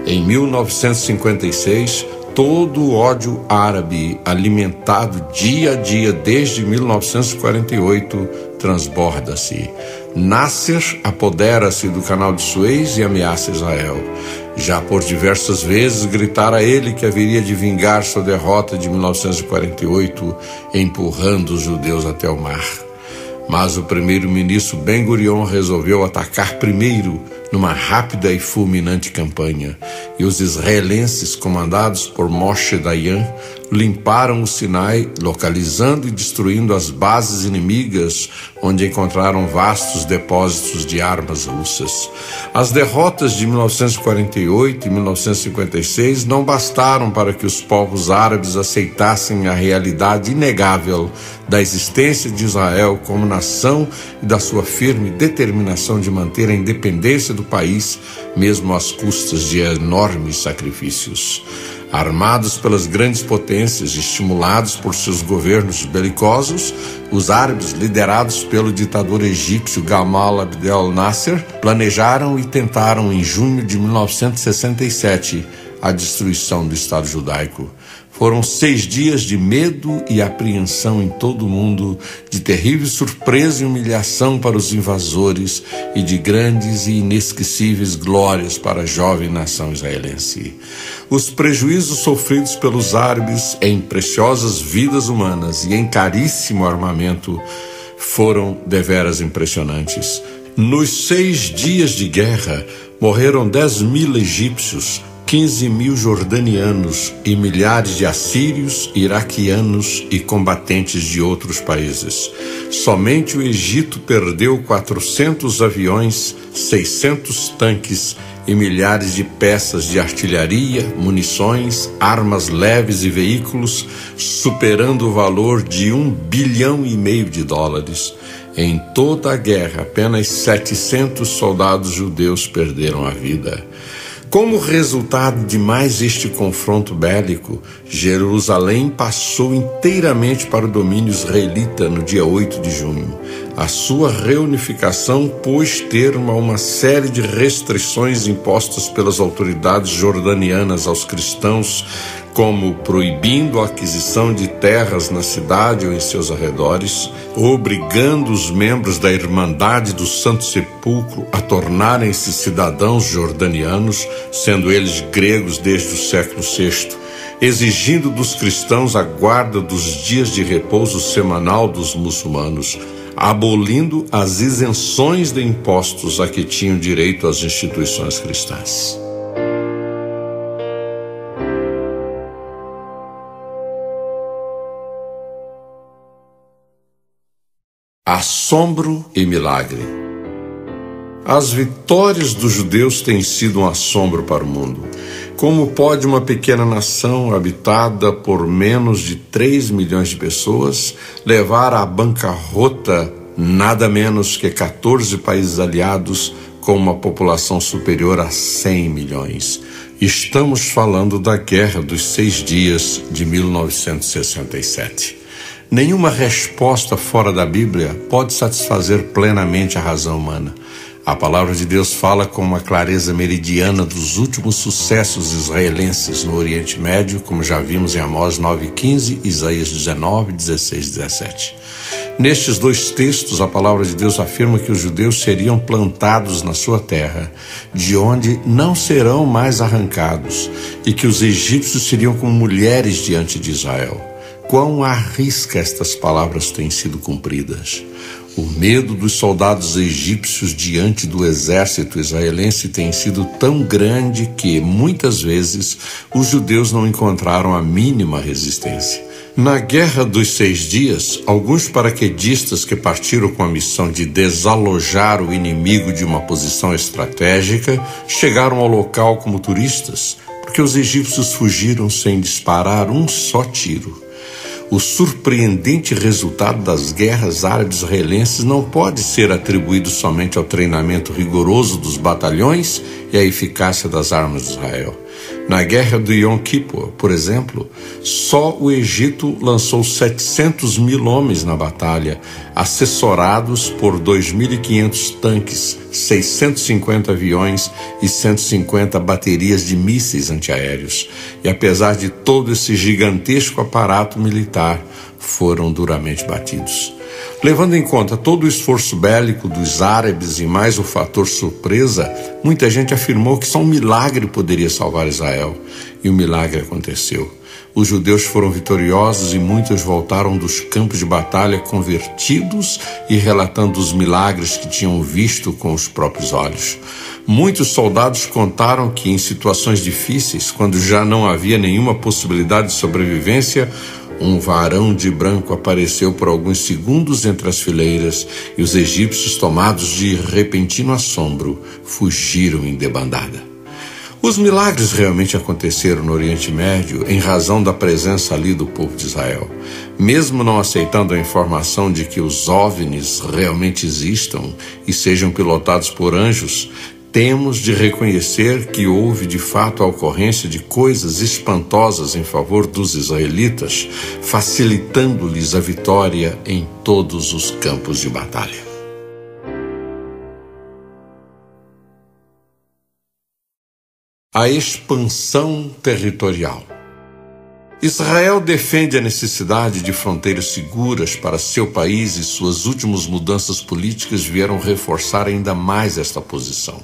Em 1956, todo o ódio árabe, alimentado dia a dia desde 1948, transborda-se. Nasser apodera-se do canal de Suez e ameaça Israel. Já por diversas vezes gritara ele que haveria de vingar sua derrota de 1948, empurrando os judeus até o mar. Mas o primeiro-ministro Ben-Gurion resolveu atacar primeiro, numa rápida e fulminante campanha, e os israelenses, comandados por Moshe Dayan, limparam o Sinai, localizando e destruindo as bases inimigas, onde encontraram vastos depósitos de armas russas. As derrotas de 1948 e 1956 não bastaram para que os povos árabes aceitassem a realidade inegável da existência de Israel como nação e da sua firme determinação de manter a independência do país, mesmo às custas de enormes sacrifícios. Armados pelas grandes potências e estimulados por seus governos belicosos, os árabes, liderados pelo ditador egípcio Gamal Abdel Nasser, planejaram e tentaram, em junho de 1967, a destruição do Estado judaico. Foram 6 dias de medo e apreensão em todo o mundo, de terrível surpresa e humilhação para os invasores e de grandes e inesquecíveis glórias para a jovem nação israelense. Os prejuízos sofridos pelos árabes em preciosas vidas humanas e em caríssimo armamento foram deveras impressionantes. Nos 6 dias de guerra, morreram 10.000 egípcios, 15.000 jordanianos e milhares de assírios, iraquianos e combatentes de outros países. Somente o Egito perdeu 400 aviões, 600 tanques e milhares de peças de artilharia, munições, armas leves e veículos, superando o valor de $1,5 bilhão de dólares. Em toda a guerra, apenas 700 soldados judeus perderam a vida. Como resultado de mais este confronto bélico, Jerusalém passou inteiramente para o domínio israelita no dia 8 de junho. A sua reunificação pôs termo a uma série de restrições impostas pelas autoridades jordanianas aos cristãos, como proibindo a aquisição de terras na cidade ou em seus arredores, obrigando os membros da Irmandade do Santo Sepulcro a tornarem-se cidadãos jordanianos, sendo eles gregos desde o século VI, exigindo dos cristãos a guarda dos dias de repouso semanal dos muçulmanos, abolindo as isenções de impostos a que tinham direito as instituições cristãs. Assombro e milagre. As vitórias dos judeus têm sido um assombro para o mundo. Como pode uma pequena nação habitada por menos de 3 milhões de pessoas levar à bancarrota nada menos que 14 países aliados com uma população superior a 100 milhões? Estamos falando da Guerra dos 6 Dias de 1967. Nenhuma resposta fora da Bíblia pode satisfazer plenamente a razão humana. A palavra de Deus fala com uma clareza meridiana dos últimos sucessos israelenses no Oriente Médio, como já vimos em Amós 9:15, Isaías 19:16-17. Nestes 2 textos, a palavra de Deus afirma que os judeus seriam plantados na sua terra, de onde não serão mais arrancados, e que os egípcios seriam como mulheres diante de Israel. Quão à risca estas palavras têm sido cumpridas. O medo dos soldados egípcios diante do exército israelense tem sido tão grande que, muitas vezes, os judeus não encontraram a mínima resistência. Na Guerra dos 6 Dias, alguns paraquedistas que partiram com a missão de desalojar o inimigo de uma posição estratégica chegaram ao local como turistas, porque os egípcios fugiram sem disparar um só tiro. O surpreendente resultado das guerras árabe-israelenses não pode ser atribuído somente ao treinamento rigoroso dos batalhões e à eficácia das armas de Israel. Na guerra do Yom Kippur, por exemplo, só o Egito lançou 700.000 homens na batalha, assessorados por 2.500 tanques, 650 aviões e 150 baterias de mísseis antiaéreos. E apesar de todo esse gigantesco aparato militar, foram duramente batidos. Levando em conta todo o esforço bélico dos árabes e mais o fator surpresa, muita gente afirmou que só um milagre poderia salvar Israel. E o milagre aconteceu. Os judeus foram vitoriosos e muitos voltaram dos campos de batalha convertidos e relatando os milagres que tinham visto com os próprios olhos. Muitos soldados contaram que em situações difíceis, quando já não havia nenhuma possibilidade de sobrevivência, um varão de branco apareceu por alguns segundos entre as fileiras e os egípcios, tomados de repentino assombro, fugiram em debandada. Os milagres realmente aconteceram no Oriente Médio em razão da presença ali do povo de Israel. Mesmo não aceitando a informação de que os OVNIs realmente existam e sejam pilotados por anjos, temos de reconhecer que houve de fato a ocorrência de coisas espantosas em favor dos israelitas, facilitando-lhes a vitória em todos os campos de batalha. a expansão territorial. Israel defende a necessidade de fronteiras seguras para seu país e suas últimas mudanças políticas vieram reforçar ainda mais esta posição.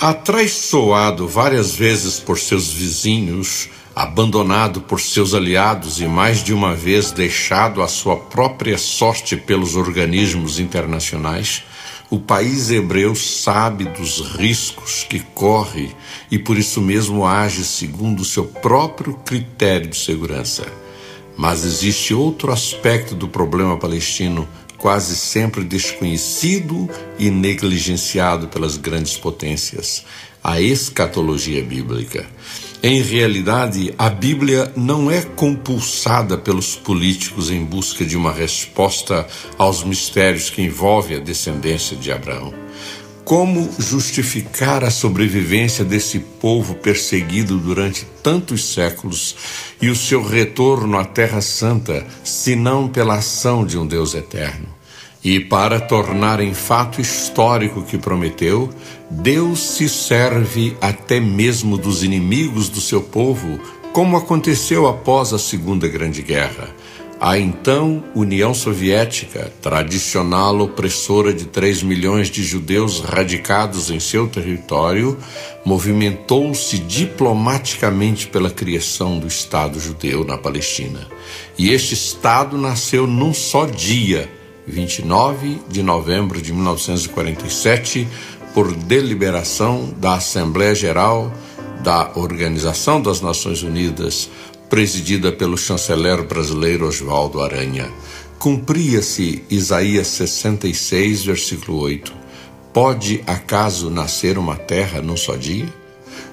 Atraiçoado várias vezes por seus vizinhos, abandonado por seus aliados e mais de uma vez deixado à sua própria sorte pelos organismos internacionais, o país hebreu sabe dos riscos que corre e por isso mesmo age segundo o seu próprio critério de segurança. Mas existe outro aspecto do problema palestino quase sempre desconhecido e negligenciado pelas grandes potências: a escatologia bíblica. Em realidade, a Bíblia não é compulsada pelos políticos em busca de uma resposta aos mistérios que envolvem a descendência de Abraão. Como justificar a sobrevivência desse povo perseguido durante tantos séculos e o seu retorno à Terra Santa, senão pela ação de um Deus eterno? E para tornar em fato histórico o que prometeu, Deus se serve até mesmo dos inimigos do seu povo, como aconteceu após a Segunda Grande Guerra. A então União Soviética, tradicional opressora de 3 milhões de judeus radicados em seu território, movimentou-se diplomaticamente pela criação do Estado judeu na Palestina. E este Estado nasceu num só dia, 29 de novembro de 1947, por deliberação da Assembleia Geral da Organização das Nações Unidas, presidida pelo chanceler brasileiro Oswaldo Aranha. Cumpria-se Isaías 66, versículo 8. Pode acaso nascer uma terra num só dia?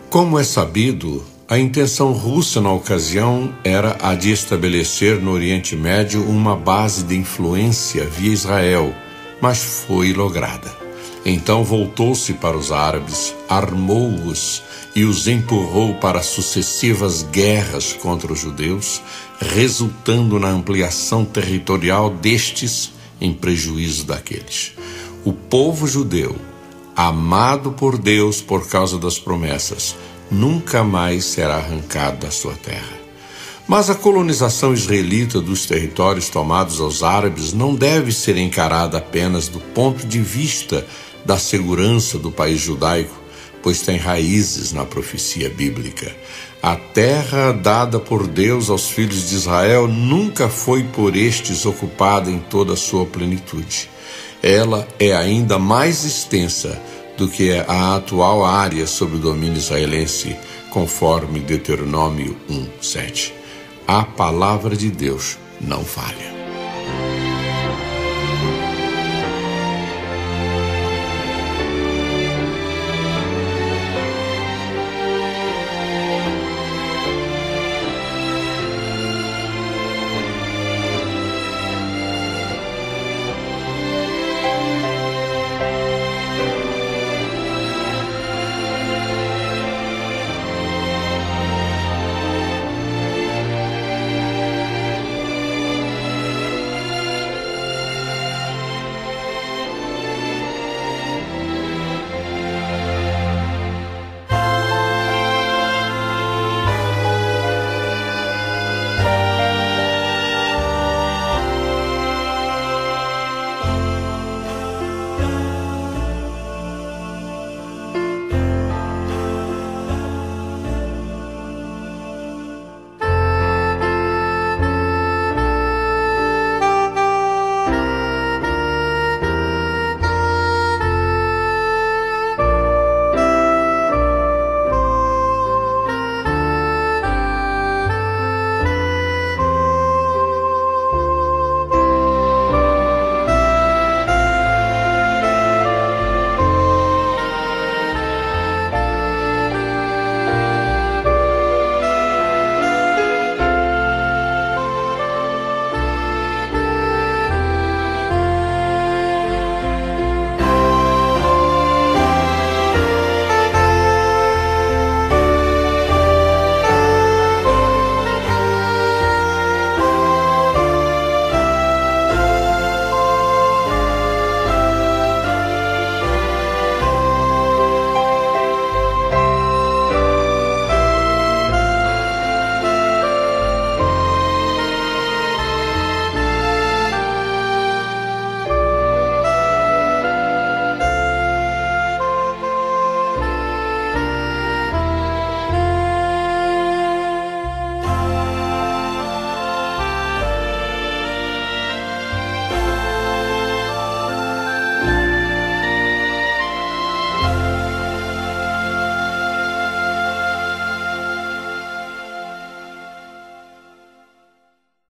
Como é sabido, a intenção russa na ocasião era a de estabelecer no Oriente Médio uma base de influência via Israel, mas foi lograda. Então voltou-se para os árabes, armou-os e os empurrou para sucessivas guerras contra os judeus, resultando na ampliação territorial destes em prejuízo daqueles. O povo judeu, amado por Deus por causa das promessas, nunca mais será arrancado da sua terra. Mas a colonização israelita dos territórios tomados aos árabes não deve ser encarada apenas do ponto de vista da segurança do país judaico, pois tem raízes na profecia bíblica. A terra dada por Deus aos filhos de Israel nunca foi por estes ocupada em toda a sua plenitude. Ela é ainda mais extensa do que a atual área sob o domínio israelense, conforme Deuteronômio 1:7. A palavra de Deus não falha.